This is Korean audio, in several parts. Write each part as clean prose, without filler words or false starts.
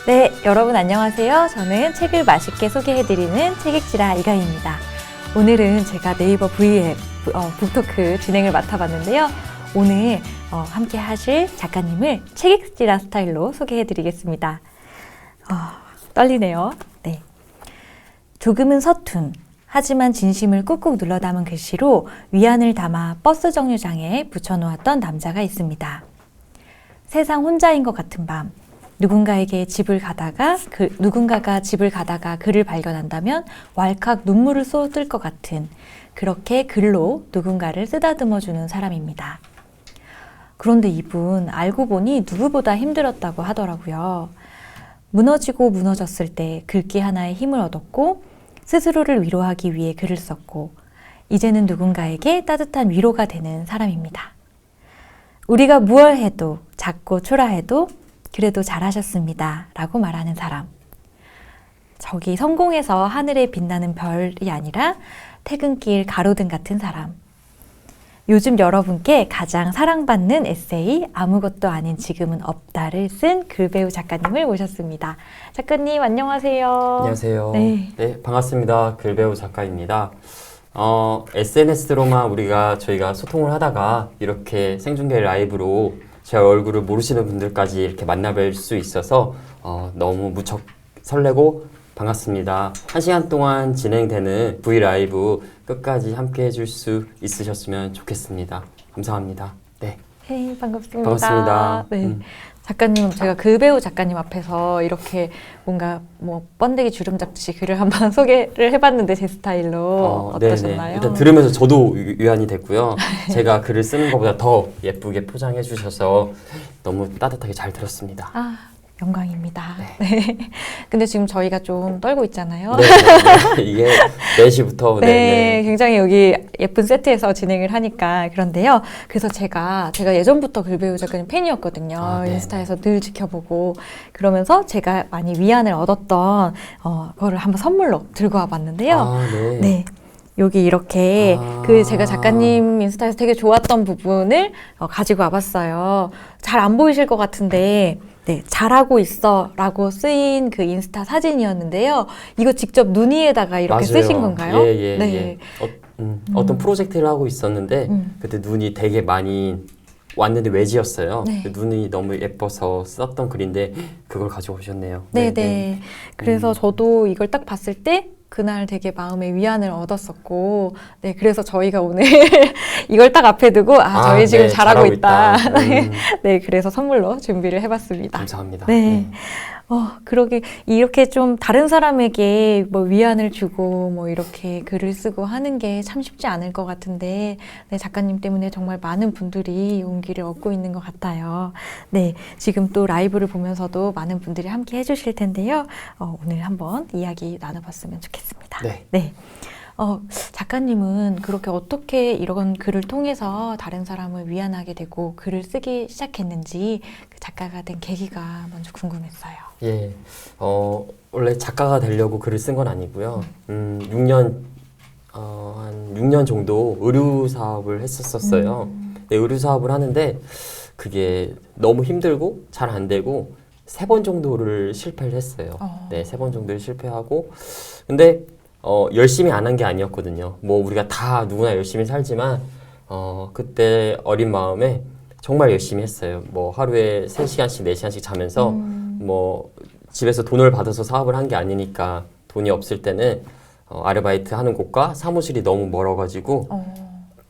네, 여러분 안녕하세요. 저는 책을 맛있게 소개해드리는 책읽지라 이가희입니다. 오늘은 제가 네이버 V앱 북토크 진행을 맡아봤는데요. 오늘 함께 하실 작가님을 책읽지라 스타일로 소개해드리겠습니다. 떨리네요. 네. 조금은 서툰, 하지만 진심을 꾹꾹 눌러 담은 글씨로 위안을 담아 버스 정류장에 붙여놓았던 남자가 있습니다. 세상 혼자인 것 같은 밤, 누군가가 집을 가다가 글을 발견한다면 왈칵 눈물을 쏟을 것 같은, 그렇게 글로 누군가를 쓰다듬어주는 사람입니다. 그런데 이분 알고 보니 누구보다 힘들었다고 하더라고요. 무너지고 무너졌을 때 글귀 하나에 힘을 얻었고 스스로를 위로하기 위해 글을 썼고 이제는 누군가에게 따뜻한 위로가 되는 사람입니다. 우리가 무얼 해도 작고 초라해도 그래도 잘하셨습니다 라고 말하는 사람. 저기 성공해서 하늘에 빛나는 별이 아니라 퇴근길 가로등 같은 사람. 요즘 여러분께 가장 사랑받는 에세이 아무것도 아닌 지금은 없다를 쓴 글배우 작가님을 모셨습니다. 작가님 안녕하세요. 안녕하세요. 네, 반갑습니다. 글배우 작가입니다. SNS로만 저희가 소통을 하다가 이렇게 생중계 라이브로 제 얼굴을 모르시는 분들까지 이렇게 만나뵐 수 있어서 너무 무척 설레고 반갑습니다. 1시간 동안 진행되는 브이라이브 끝까지 함께 해줄 수 있으셨으면 좋겠습니다. 감사합니다. 네. 헤이, 반갑습니다. 반갑습니다. 네. 작가님, 제가 글배우 작가님 앞에서 이렇게 뭔가 번데기 주름 잡듯이 글을 한번 소개를 해봤는데 제 스타일로 어떠셨나요? 네네. 일단 들으면서 저도 위안이 됐고요. 제가 글을 쓰는 것보다 더 예쁘게 포장해 주셔서 너무 따뜻하게 잘 들었습니다. 영광입니다. 네. 근데 지금 저희가 좀 떨고 있잖아요. 네. 이게 4시부터 네, 굉장히 여기 예쁜 세트에서 진행을 하니까 그런데요. 그래서 제가 예전부터 글배우 작가님 팬이었거든요. 인스타에서 늘 지켜보고 그러면서 제가 많이 위안을 얻었던 거를 한번 선물로 들고 와봤는데요. 네. 여기 이렇게 제가 작가님 인스타에서 되게 좋았던 부분을 가지고 와봤어요. 잘 안 보이실 것 같은데 네, 잘하고 있어 라고 쓰인 그 인스타 사진이었는데요. 이거 직접 눈이에다가 이렇게 맞아요. 쓰신 건가요? 네. 어떤 프로젝트를 하고 있었는데 그때 눈이 되게 많이 왔는데 외지였어요. 네. 눈이 너무 예뻐서 썼던 글인데 그걸 가지고 오셨네요. 네네. 그래서 저도 이걸 딱 봤을 때 그날 되게 마음에 위안을 얻었었고, 네, 그래서 저희가 오늘 이걸 딱 앞에 두고, 저희 지금 잘하고 있다. 네, 그래서 선물로 준비를 해봤습니다. 감사합니다. 네. 그러게, 이렇게 좀 다른 사람에게 위안을 주고, 이렇게 글을 쓰고 하는 게 참 쉽지 않을 것 같은데, 네, 작가님 때문에 정말 많은 분들이 용기를 얻고 있는 것 같아요. 네, 지금 또 라이브를 보면서도 많은 분들이 함께 해주실 텐데요. 오늘 한번 이야기 나눠봤으면 좋겠습니다. 네. 작가님은 그렇게 어떻게 이런 글을 통해서 다른 사람을 위안하게 되고 글을 쓰기 시작했는지 그 작가가 된 계기가 먼저 궁금했어요. 예, 원래 작가가 되려고 글을 쓴 건 아니고요. 6년, 한 6년 정도 의류 사업을 했었어요. 네, 의류 사업을 하는데 그게 너무 힘들고 잘 안 되고 3번 정도를 실패를 했어요. 네, 3번 정도를 실패하고 근데 열심히 안 한 게 아니었거든요. 우리가 다 누구나 열심히 살지만 그때 어린 마음에 정말 열심히 했어요. 하루에 3시간씩 4시간씩 자면서 집에서 돈을 받아서 사업을 한 게 아니니까 돈이 없을 때는 아르바이트 하는 곳과 사무실이 너무 멀어가지고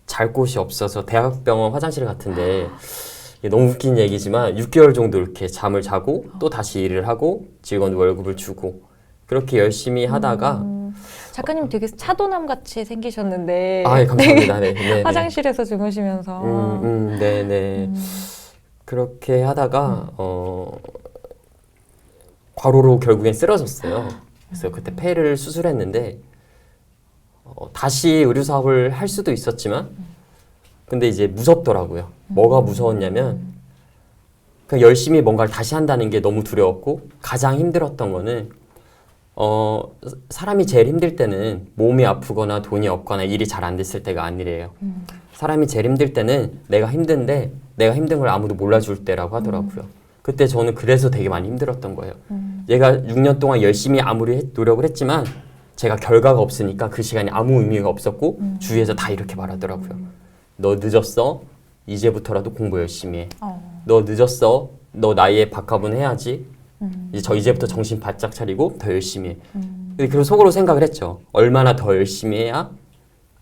잘 곳이 없어서 대학병원 화장실 같은데 너무 웃긴 얘기지만 6개월 정도 이렇게 잠을 자고 또 다시 일을 하고 직원 월급을 주고 그렇게 열심히 하다가 작가님 되게 차도남 같이 생기셨는데 감사합니다. 네. 화장실에서 주무시면서 네네. 그렇게 하다가 과로로 결국엔 쓰러졌어요. 그래서 그때 폐를 수술했는데 다시 의류 사업을 할 수도 있었지만 근데 이제 무섭더라고요. 뭐가 무서웠냐면 그냥 열심히 뭔가를 다시 한다는 게 너무 두려웠고 가장 힘들었던 거는 사람이 제일 힘들 때는 몸이 아프거나 돈이 없거나 일이 잘 안 됐을 때가 아니래요. 사람이 제일 힘들 때는 내가 힘든데 내가 힘든 걸 아무도 몰라줄 때라고 하더라고요. 그때 저는 그래서 되게 많이 힘들었던 거예요. 얘가 6년 동안 열심히 아무리 노력을 했지만 제가 결과가 없으니까 그 시간이 아무 의미가 없었고 주위에서 다 이렇게 말하더라고요. 너 늦었어? 이제부터라도 공부 열심히 해. 너 늦었어? 너 나이에 밥값은 해야지. 이제부터 정신 바짝 차리고 더 열심히 해. 근데 그리고 속으로 생각을 했죠. 얼마나 더 열심히 해야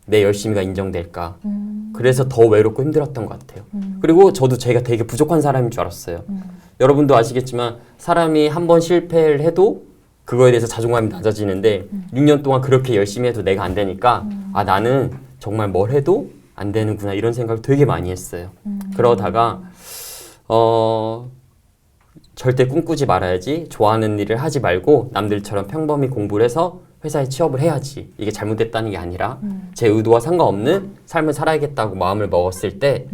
내 열심히가 인정될까. 그래서 더 외롭고 힘들었던 것 같아요. 그리고 저도 제가 되게 부족한 사람인 줄 알았어요. 여러분도 아시겠지만 사람이 한 번 실패를 해도 그거에 대해서 자존감이 낮아지는데 6년 동안 그렇게 열심히 해도 내가 안 되니까 아 나는 정말 뭘 해도 안 되는구나 이런 생각을 되게 많이 했어요. 그러다가 절대 꿈꾸지 말아야지. 좋아하는 일을 하지 말고 남들처럼 평범히 공부를 해서 회사에 취업을 해야지. 이게 잘못됐다는 게 아니라 제 의도와 상관없는 삶을 살아야겠다고 마음을 먹었을 때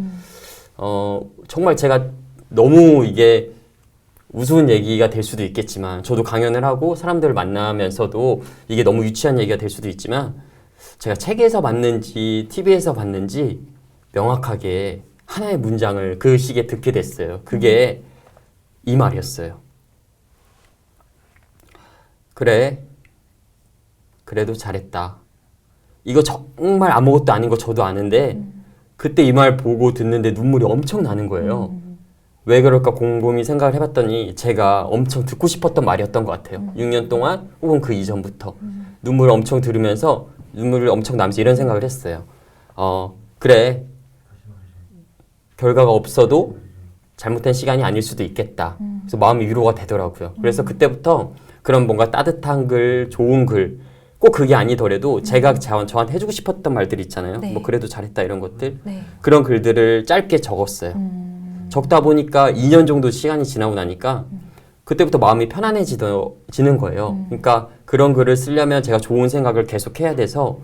정말 제가 너무 이게 우스운 얘기가 될 수도 있겠지만 저도 강연을 하고 사람들을 만나면서도 이게 너무 유치한 얘기가 될 수도 있지만 제가 책에서 봤는지 TV에서 봤는지 명확하게 하나의 문장을 그 시기에 듣게 됐어요. 그게 이 말이었어요. 그래, 그래도 잘했다. 이거 정말 아무것도 아닌 거 저도 아는데 그때 이 말 보고 듣는데 눈물이 엄청 나는 거예요. 왜 그럴까 곰곰이 생각을 해봤더니 제가 엄청 듣고 싶었던 말이었던 것 같아요. 6년 동안 혹은 그 이전부터 눈물을 엄청 들으면서 눈물을 엄청 나면서 이런 생각을 했어요. 그래, 결과가 없어도 잘못된 시간이 아닐 수도 있겠다. 그래서 마음이 위로가 되더라고요. 그래서 그때부터 그런 뭔가 따뜻한 글, 좋은 글, 꼭 그게 아니더라도 제가 저한테 해주고 싶었던 말들 있잖아요. 네. 뭐 그래도 잘했다 이런 것들. 네. 그런 글들을 짧게 적었어요. 적다 보니까 2년 정도 시간이 지나고 나니까 그때부터 마음이 편안해지는 거예요. 그러니까 그런 글을 쓰려면 제가 좋은 생각을 계속 해야 돼서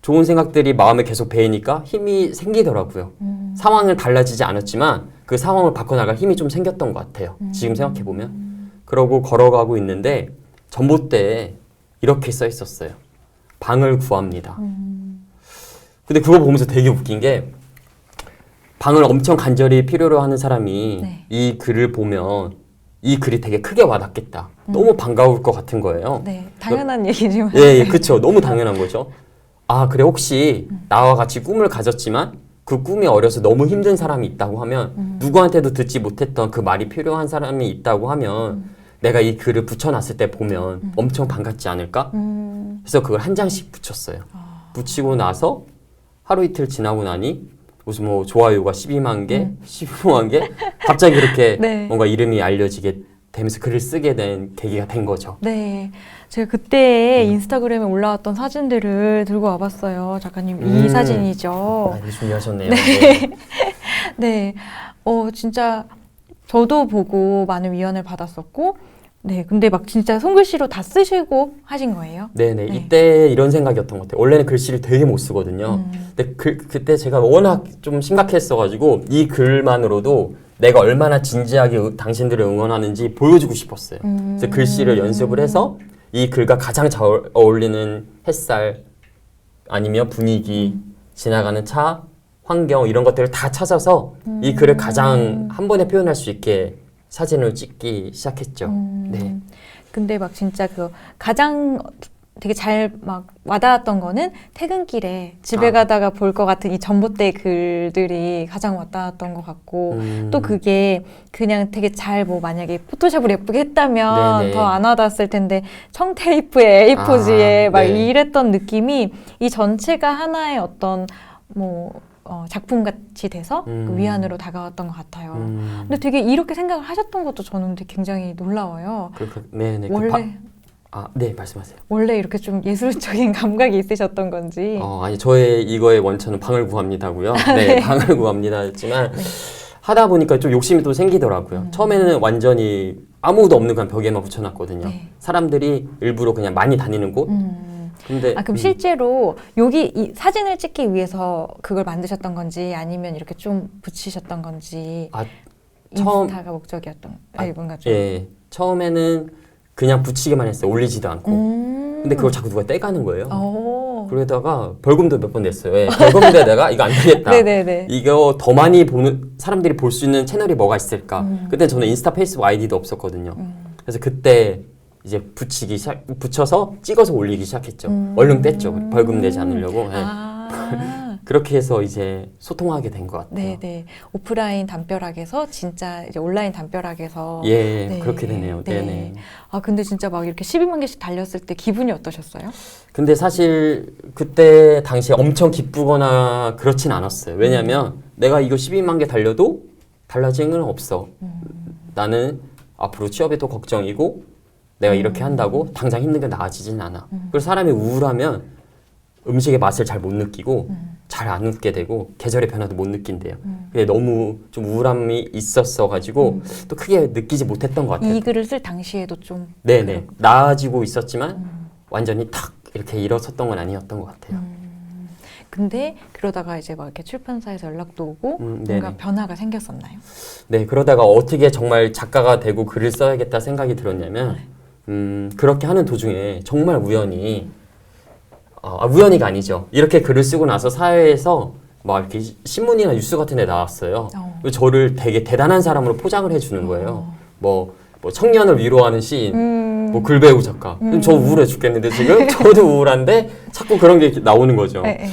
좋은 생각들이 마음에 계속 배이니까 힘이 생기더라고요. 상황은 달라지지 않았지만 그 상황을 바꿔나갈 힘이 좀 생겼던 것 같아요. 지금 생각해보면. 그러고 걸어가고 있는데 전봇대에 이렇게 써 있었어요. 방을 구합니다. 근데 그거 보면서 되게 웃긴 게 방을 엄청 간절히 필요로 하는 사람이 네. 이 글을 보면 이 글이 되게 크게 와닿겠다. 너무 반가울 것 같은 거예요. 네, 당연한 얘기지만. 예, 그쵸. 너무 당연한 거죠. 아, 그래, 혹시 나와 같이 꿈을 가졌지만 그 꿈이 어려서 너무 힘든 사람이 있다고 하면 누구한테도 듣지 못했던 그 말이 필요한 사람이 있다고 하면 내가 이 글을 붙여놨을 때 보면 엄청 반갑지 않을까? 그래서 그걸 한 장씩 붙였어요. 붙이고 나서 하루 이틀 지나고 나니 무슨 뭐 좋아요가 12만 개, 15만 개 갑자기 그렇게 네. 뭔가 이름이 알려지게 되면서 글을 쓰게 된 계기가 된 거죠. 네, 제가 그때 인스타그램에 올라왔던 사진들을 들고 와봤어요. 작가님, 이 사진이죠. 많이 준비하셨네요. 네. 네. 네, 진짜 저도 보고 많은 위안을 받았었고, 네, 근데 막 진짜 손글씨로 다 쓰시고 하신 거예요? 네네. 네. 이때 이런 생각이었던 것 같아요. 원래는 글씨를 되게 못 쓰거든요. 근데 그때 제가 워낙 좀 심각했어가지고 이 글만으로도 내가 얼마나 진지하게 당신들을 응원하는지 보여주고 싶었어요. 그래서 글씨를 연습을 해서 이 글과 가장 잘 어울리는 햇살 아니면 분위기, 지나가는 차, 환경 이런 것들을 다 찾아서 이 글을 가장 한 번에 표현할 수 있게 사진을 찍기 시작했죠. 네. 근데 막 진짜 그 가장 되게 잘 막 와닿았던 거는 퇴근길에 집에 가다가 볼 것 같은 이 전봇대 글들이 가장 와닿았던 것 같고 또 그게 그냥 되게 잘 뭐 만약에 포토샵을 예쁘게 했다면 네네. 더 안 와닿았을 텐데 청테이프에 A4지에 막 네. 이랬던 느낌이 이 전체가 하나의 어떤 뭐 작품같이 돼서 그 위안으로 다가왔던 것 같아요. 근데 되게 이렇게 생각을 하셨던 것도 저는 되게 굉장히 놀라워요. 네네. 원래 네, 말씀하세요. 원래 이렇게 좀 예술적인 감각이 있으셨던 건지. 아니, 저의 이거의 원천은 방을 구합니다고요. 네, 방을 구합니다였지만 하다 보니까 좀 욕심이 또 생기더라고요. 처음에는 완전히 아무것도 없는 그냥 벽에만 붙여놨거든요. 네. 사람들이 일부러 그냥 많이 다니는 곳. 근데 그럼 실제로 여기 이 사진을 찍기 위해서 그걸 만드셨던 건지 아니면 이렇게 좀 붙이셨던 건지 인스타가 목적이었던 뭔가 좀. 예, 처음에는 그냥 붙이기만 했어요. 올리지도 않고. 근데 그걸 자꾸 누가 떼가는 거예요. 그러다가 벌금도 몇 번 냈어요. 예, 벌금도 내가 이거 안 되겠다. 네네네. 이거 더 많이 보는 사람들이 볼 수 있는 채널이 뭐가 있을까? 그때 저는 인스타, 페이스북 아이디도 없었거든요. 그래서 그때 이제 붙여서 찍어서 올리기 시작했죠. 얼른 뗐죠. 벌금 내지 않으려고. 예. 그렇게 해서 이제 소통하게 된 것 같아요. 네네. 오프라인 담벼락에서 진짜 이제 온라인 담벼락에서. 예, 네. 그렇게 되네요. 네. 네네. 아, 근데 진짜 막 이렇게 12만 개씩 달렸을 때 기분이 어떠셨어요? 근데 사실 그때 당시에 엄청 기쁘거나 그렇진 않았어요. 왜냐면 내가 이거 12만 개 달려도 달라지는 건 없어. 나는 앞으로 취업에도 걱정이고 내가 이렇게 한다고 당장 힘든 게 나아지진 않아. 그래서 사람이 우울하면 음식의 맛을 잘 못 느끼고 잘 안 웃게 되고 계절의 변화도 못 느낀대요. 근데 너무 좀 우울함이 있었어가지고 또 크게 느끼지 못했던 것 같아요. 이 글을 쓸 당시에도 좀. 네네. 나아지고 있었지만 완전히 탁 이렇게 일어섰던 건 아니었던 것 같아요. 근데 그러다가 이제 막 이렇게 출판사에서 연락도 오고 뭔가 네네. 변화가 생겼었나요? 네, 그러다가 어떻게 정말 작가가 되고 글을 써야겠다 생각이 들었냐면, 그렇게 하는 도중에 정말 우연히, 우연히가 아니죠. 이렇게 글을 쓰고 나서 사회에서 막 이렇게 신문이나 뉴스 같은 데 나왔어요. 저를 되게 대단한 사람으로 포장을 해주는 거예요. 뭐 청년을 위로하는 시인, 뭐 글배우 작가. 저 우울해 죽겠는데 지금? 저도 우울한데 자꾸 그런 게 나오는 거죠. 네.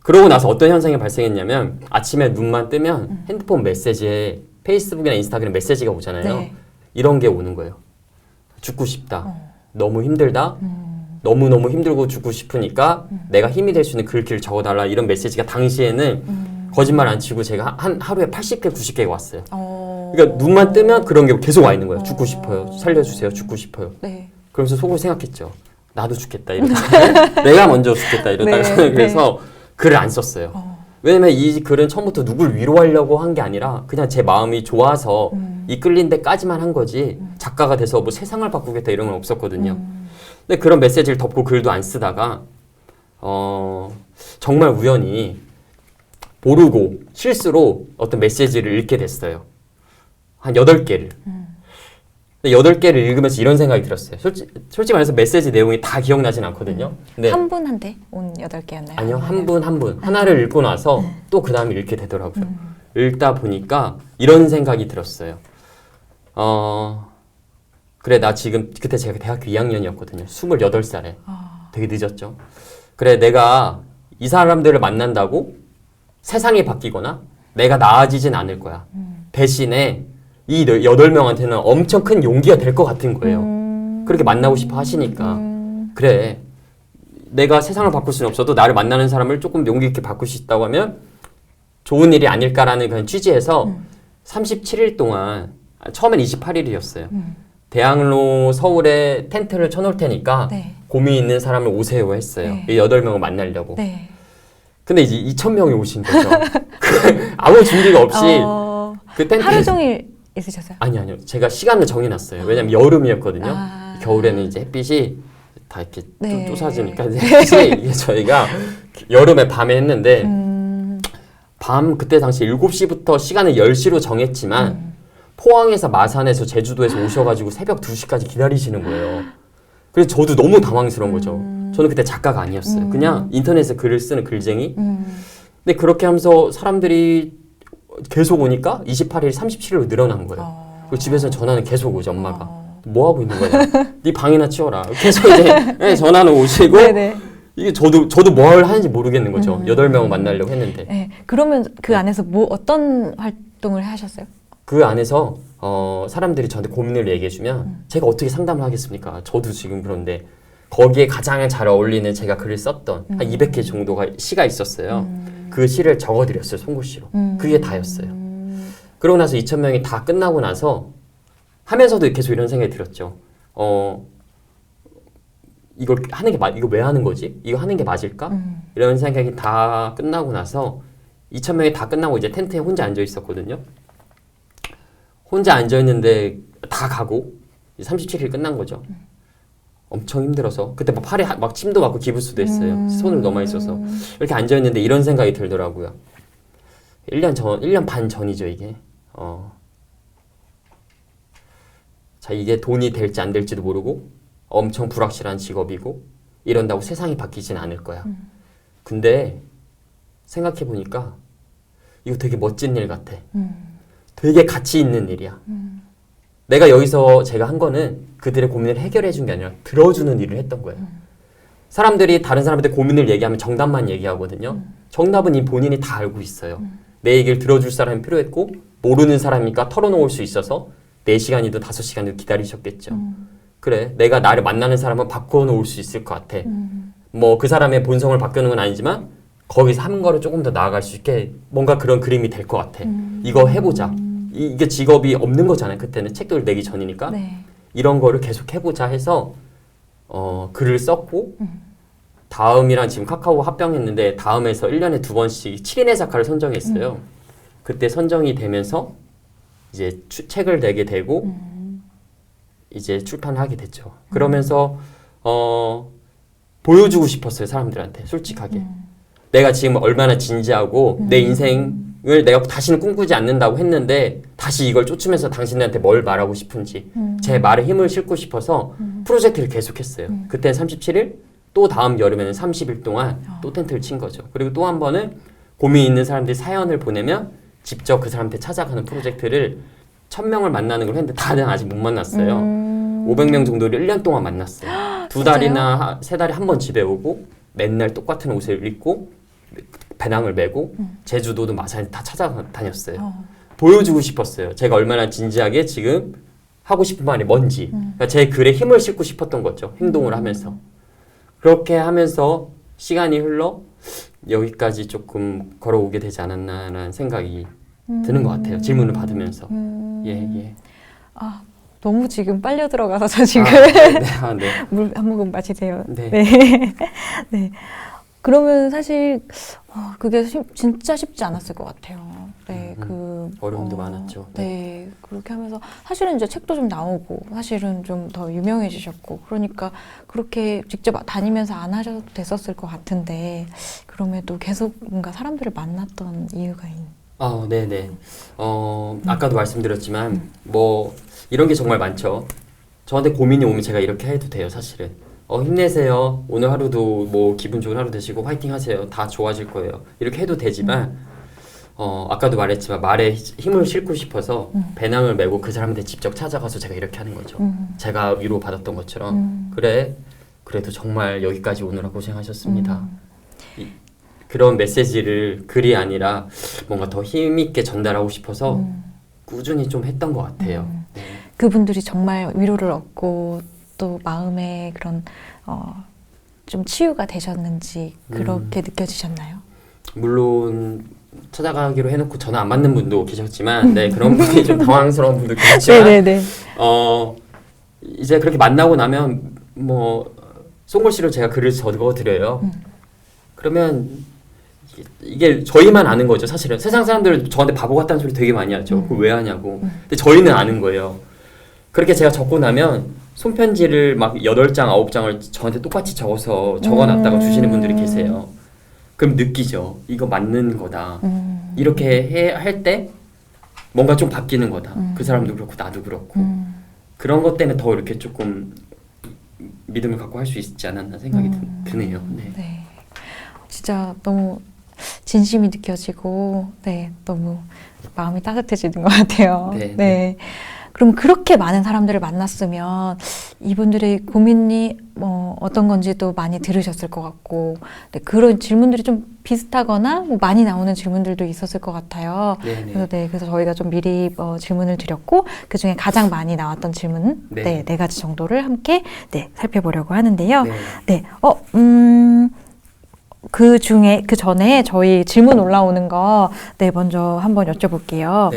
그러고 나서 어떤 현상이 발생했냐면 아침에 눈만 뜨면 핸드폰 메시지에 페이스북이나 인스타그램 메시지가 오잖아요. 네. 이런 게 오는 거예요. 죽고 싶다. 너무 힘들다. 너무너무 힘들고 죽고 싶으니까 내가 힘이 될 수 있는 글귀를 적어달라. 이런 메시지가 당시에는 거짓말 안 치고 제가 하루에 80개, 90개가 왔어요. 그러니까 눈만 뜨면 그런 게 계속 와 있는 거예요. 죽고 싶어요. 살려주세요. 죽고 싶어요. 네. 그러면서 속으로 생각했죠. 나도 죽겠다. 이러다가 내가 먼저 죽겠다. 이러다가 네. 그래서 글을 안 썼어요. 왜냐면 이 글은 처음부터 누굴 위로하려고 한 게 아니라 그냥 제 마음이 좋아서 이끌린 데까지만 한 거지 작가가 돼서 뭐 세상을 바꾸겠다 이런 건 없었거든요. 근데 그런 메시지를 덮고 글도 안 쓰다가 정말 우연히 모르고 실수로 어떤 메시지를 읽게 됐어요. 한 8개를. 근데 8개를 읽으면서 이런 생각이 들었어요. 솔직히 말해서 메시지 내용이 다 기억나진 않거든요. 근데 한 분한테 온 8개였나요? 아니요, 한 분 한 분. 하나를 읽고 나서 또 그 다음에 읽게 되더라고요. 읽다 보니까 이런 생각이 들었어요. 그래, 나 지금, 그때 제가 대학교 2학년이었거든요. 28살에. 되게 늦었죠. 그래, 내가 이 사람들을 만난다고 세상이 바뀌거나 내가 나아지진 않을 거야. 대신에 이 8명한테는 엄청 큰 용기가 될 것 같은 거예요. 그렇게 만나고 싶어 하시니까. 그래, 내가 세상을 바꿀 수는 없어도 나를 만나는 사람을 조금 용기 있게 바꿀 수 있다고 하면 좋은 일이 아닐까라는 그런 취지에서 37일 동안, 처음엔 28일이었어요. 대학로 서울에 텐트를 쳐놓을 테니까 네. 고민 있는 사람을 오세요 했어요. 네. 이 8명을 만나려고. 네. 근데 이제 2,000명이 오신 거죠. 아무 준비가 없이 그 텐트 하루 종일 있으셨어요? 아니요. 제가 시간을 정해놨어요. 왜냐면 여름이었거든요. 겨울에는 이제 햇빛이 다 이렇게 네. 쏟아지니까 햇빛이 이게 저희가 여름에 밤에 했는데 밤 그때 당시 7시부터 시간을 10시로 정했지만 포항에서 마산에서 제주도에서 오셔가지고 새벽 2시까지 기다리시는 거예요. 그래서 저도 너무 당황스러운 거죠. 저는 그때 작가가 아니었어요. 그냥 인터넷에 글을 쓰는 글쟁이. 근데 그렇게 하면서 사람들이 계속 오니까 28일, 37일로 늘어난 거예요. 그리고 집에서 전화는 계속 오죠, 엄마가. 뭐 하고 있는 거야? 네 방이나 치워라. 계속 이제 전화는 오시고 네네. 이게 저도 뭘 하는지 모르겠는 거죠. 8명을 만나려고 했는데. 네. 그러면 그 안에서 뭐 어떤 활동을 하셨어요? 그 안에서 사람들이 저한테 고민을 얘기해주면 제가 어떻게 상담을 하겠습니까? 저도 지금 그런데 거기에 가장 잘 어울리는 제가 글을 썼던 한 200개 정도가 시가 있었어요. 그 시를 적어드렸어요, 송곳시로. 그게 다였어요. 그러고 나서 2,000명이 다 끝나고 나서 하면서도 계속 이런 생각이 들었죠. 이걸 하는 게 이거 왜 하는 거지? 이거 하는 게 맞을까? 이런 생각이 다 끝나고 나서 2,000명이 다 끝나고 이제 텐트에 혼자 앉아 있었거든요. 혼자 앉아 있는데 다 가고 37일 끝난 거죠. 엄청 힘들어서 그때 막 팔에 막 침도 맞고 기부스도 했어요. 손을 너무 많이 써서 이렇게 앉아 있는데 이런 생각이 들더라고요. 1년 반 전이죠 이게. 자, 이게 돈이 될지 안 될지도 모르고 엄청 불확실한 직업이고 이런다고 세상이 바뀌진 않을 거야. 근데 생각해 보니까 이거 되게 멋진 일 같아. 되게 가치 있는 일이야. 내가 여기서 제가 한 거는 그들의 고민을 해결해 준 게 아니라 들어주는 일을 했던 거예요. 사람들이 다른 사람한테 고민을 얘기하면 정답만 얘기하거든요. 정답은 이 본인이 다 알고 있어요. 내 얘기를 들어줄 사람이 필요했고 모르는 사람이니까 털어놓을 수 있어서 4시간이든 5시간이든 기다리셨겠죠. 그래, 내가 나를 만나는 사람은 바꿔놓을 수 있을 것 같아. 뭐 그 사람의 본성을 바꾸는 건 아니지만 거기서 한 걸음 조금 더 나아갈 수 있게 뭔가 그런 그림이 될 것 같아. 이거 해보자. 이게 직업이 없는 거잖아요. 그때는 책도 내기 전이니까. 네. 이런 거를 계속 해보자 해서 글을 썼고 다음이랑 지금 카카오 합병했는데 다음에서 1년에 2번씩 7인의 작가를 선정했어요. 그때 선정이 되면서 이제 책을 내게 되고 이제 출판을 하게 됐죠. 그러면서 보여주고 싶었어요. 사람들한테 솔직하게. 내가 지금 얼마나 진지하고 내 인생을 내가 다시는 꿈꾸지 않는다고 했는데 다시 이걸 쫓으면서 당신들한테 뭘 말하고 싶은지 제 말에 힘을 싣고 싶어서 프로젝트를 계속했어요. 그때는 37일, 또 다음 여름에는 30일 동안 또 텐트를 친 거죠. 그리고 또 한 번은 고민 있는 사람들이 사연을 보내면 직접 그 사람한테 찾아가는 프로젝트를 1000명을 만나는 걸 했는데 다들 아직 못 만났어요. 500명 정도를 1년 동안 만났어요. 2달이나 3달에 한 번 집에 오고 맨날 똑같은 옷을 입고 배낭을 메고 제주도도 마산에 다 찾아다녔어요. 보여주고 싶었어요. 제가 얼마나 진지하게 지금 하고 싶은 말이 뭔지. 그러니까 제 글에 힘을 싣고 싶었던 거죠. 행동을 하면서. 그렇게 하면서 시간이 흘러 여기까지 조금 걸어오게 되지 않았나라는 생각이 드는 것 같아요. 질문을 받으면서. 예. 아, 너무 지금 빨려 들어가서 저 지금 네. 물 한 모금 마시세요. 네. 네. 그러면 사실 그게 진짜 쉽지 않았을 것 같아요. 네, 어려움도 많았죠. 네, 그렇게 하면서 사실은 이제 책도 좀 나오고 사실은 좀 더 유명해지셨고 그러니까 그렇게 직접 다니면서 안 하셔도 됐었을 것 같은데 그럼에도 계속 뭔가 사람들을 만났던 이유가 네네. 아까도 말씀드렸지만 뭐 이런 게 정말 많죠. 저한테 고민이 오면 제가 이렇게 해도 돼요, 사실은. 힘내세요. 오늘 하루도 뭐 기분 좋은 하루 되시고 화이팅 하세요. 다 좋아질 거예요. 이렇게 해도 되지만 아까도 말했지만 말에 힘을 싣고 싶어서 배낭을 메고 그 사람한테 직접 찾아가서 제가 이렇게 하는 거죠. 제가 위로받았던 것처럼 그래, 그래도 정말 여기까지 오느라 고생하셨습니다. 그런 메시지를 글이 아니라 뭔가 더 힘있게 전달하고 싶어서 꾸준히 좀 했던 것 같아요. 네. 그분들이 정말 위로를 얻고 또 마음에 그런 좀 치유가 되셨는지 그렇게 느껴지셨나요? 물론 찾아가기로 해놓고 전화 안 받는 분도 계셨지만 네, 그런 분이 좀 당황스러운 분도 계셨지만 네네네. 이제 그렇게 만나고 나면 뭐 송글씨로 제가 글을 적어드려요. 그러면 이게 저희만 아는 거죠. 사실은 세상 사람들은 저한테 바보 같다는 소리 되게 많이 하죠. 그걸 왜 하냐고. 근데 저희는 아는 거예요. 그렇게 제가 적고 나면 손편지를 막 8장, 9장을 저한테 똑같이 적어서 적어놨다가 주시는 분들이 계세요. 그럼 느끼죠. 이거 맞는 거다. 이렇게 할 때 뭔가 좀 바뀌는 거다. 그 사람도 그렇고 나도 그렇고. 그런 것 때문에 더 이렇게 조금 믿음을 갖고 할 수 있지 않았나 생각이 드네요. 네. 네. 진짜 너무 진심이 느껴지고 네, 너무 마음이 따뜻해지는 것 같아요. 네. 그럼 그렇게 많은 사람들을 만났으면 이분들의 고민이 뭐 어떤 건지도 많이 들으셨을 것 같고 네, 그런 질문들이 좀 비슷하거나 뭐 많이 나오는 질문들도 있었을 것 같아요. 그래서 저희가 좀 미리 질문을 드렸고 그 중에 가장 많이 나왔던 질문 네 가지 정도를 함께 살펴보려고 하는데요. 그 전에 저희 질문 올라오는 거, 먼저 한번 여쭤볼게요.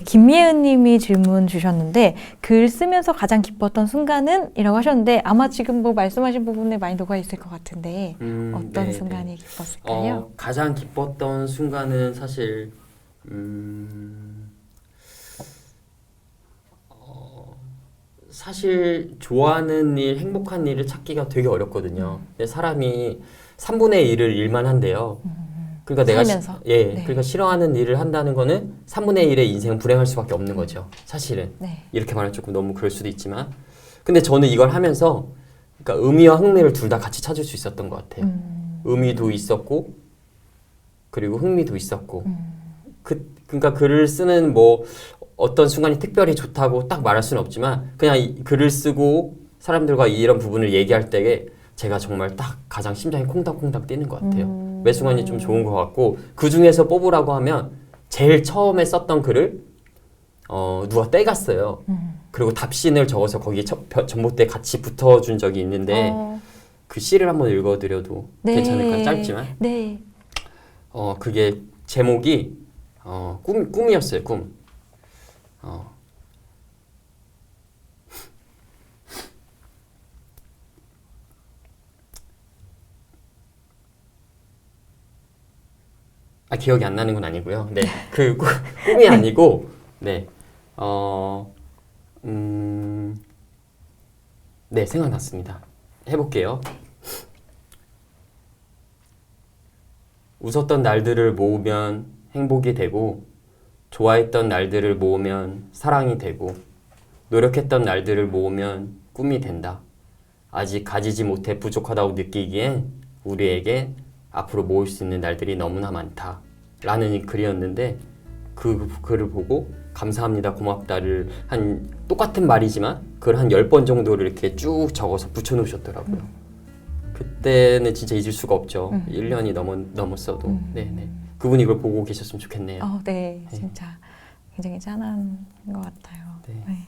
김미은 님이 질문 주셨는데, 글 쓰면서 가장 기뻤던 순간은? 이라고 하셨는데, 아마 지금 뭐 말씀하신 부분에 많이 녹아있을 것 같은데, 어떤 순간이 기뻤을까요? 가장 기뻤던 순간은 사실, 사실 좋아하는 일, 행복한 일을 찾기가 되게 어렵거든요. 근데 사람이 3분의 1을 일만 한대요. 그러니까 내가 그러니까 싫어하는 일을 한다는 거는 3분의 1의 인생은 불행할 수밖에 없는 거죠. 사실은. 이렇게 말하면 조금 너무 그럴 수도 있지만 근데 저는 이걸 하면서 그러니까 의미와 흥미를 둘 다 같이 찾을 수 있었던 것 같아요. 의미도 있었고 그리고 흥미도 있었고 그러니까 글을 쓰는 뭐 어떤 순간이 특별히 좋다고 딱 말할 수는 없지만 그냥 글을 쓰고 사람들과 이런 부분을 얘기할 때에 제가 정말 딱 가장 심장이 콩닥콩닥 뛰는 것 같아요. 매 순간이 좀 좋은 것 같고 그 중에서 뽑으라고 하면 제일 처음에 썼던 글을 누가 떼갔어요. 그리고 답신을 적어서 거기에 전봇대에 같이 붙어준 적이 있는데 그 시를 한번 읽어드려도 네. 괜찮을까요? 짧지만. 네. 그게 제목이 꿈이었어요. 꿈. 기억이 안 나는 건 아니고요. 네, 그 꿈이 아니고, 네, 네, 생각났습니다. 해볼게요. 웃었던 날들을 모으면 행복이 되고, 좋아했던 날들을 모으면 사랑이 되고, 노력했던 날들을 모으면 꿈이 된다. 아직 가지지 못해 부족하다고 느끼기엔 우리에게 앞으로 모을 수 있는 날들이 너무나 많다. 라는 글이었는데 그 글을 보고 감사합니다, 고맙다를 한 똑같은 말이지만 그걸 한 10번 정도를 이렇게 쭉 적어서 붙여놓으셨더라고요. 그때는 진짜 잊을 수가 없죠. 1년이 넘었어도. 네네. 그분이 이걸 보고 계셨으면 좋겠네요. 네, 진짜 굉장히 짠한 것 같아요. 네.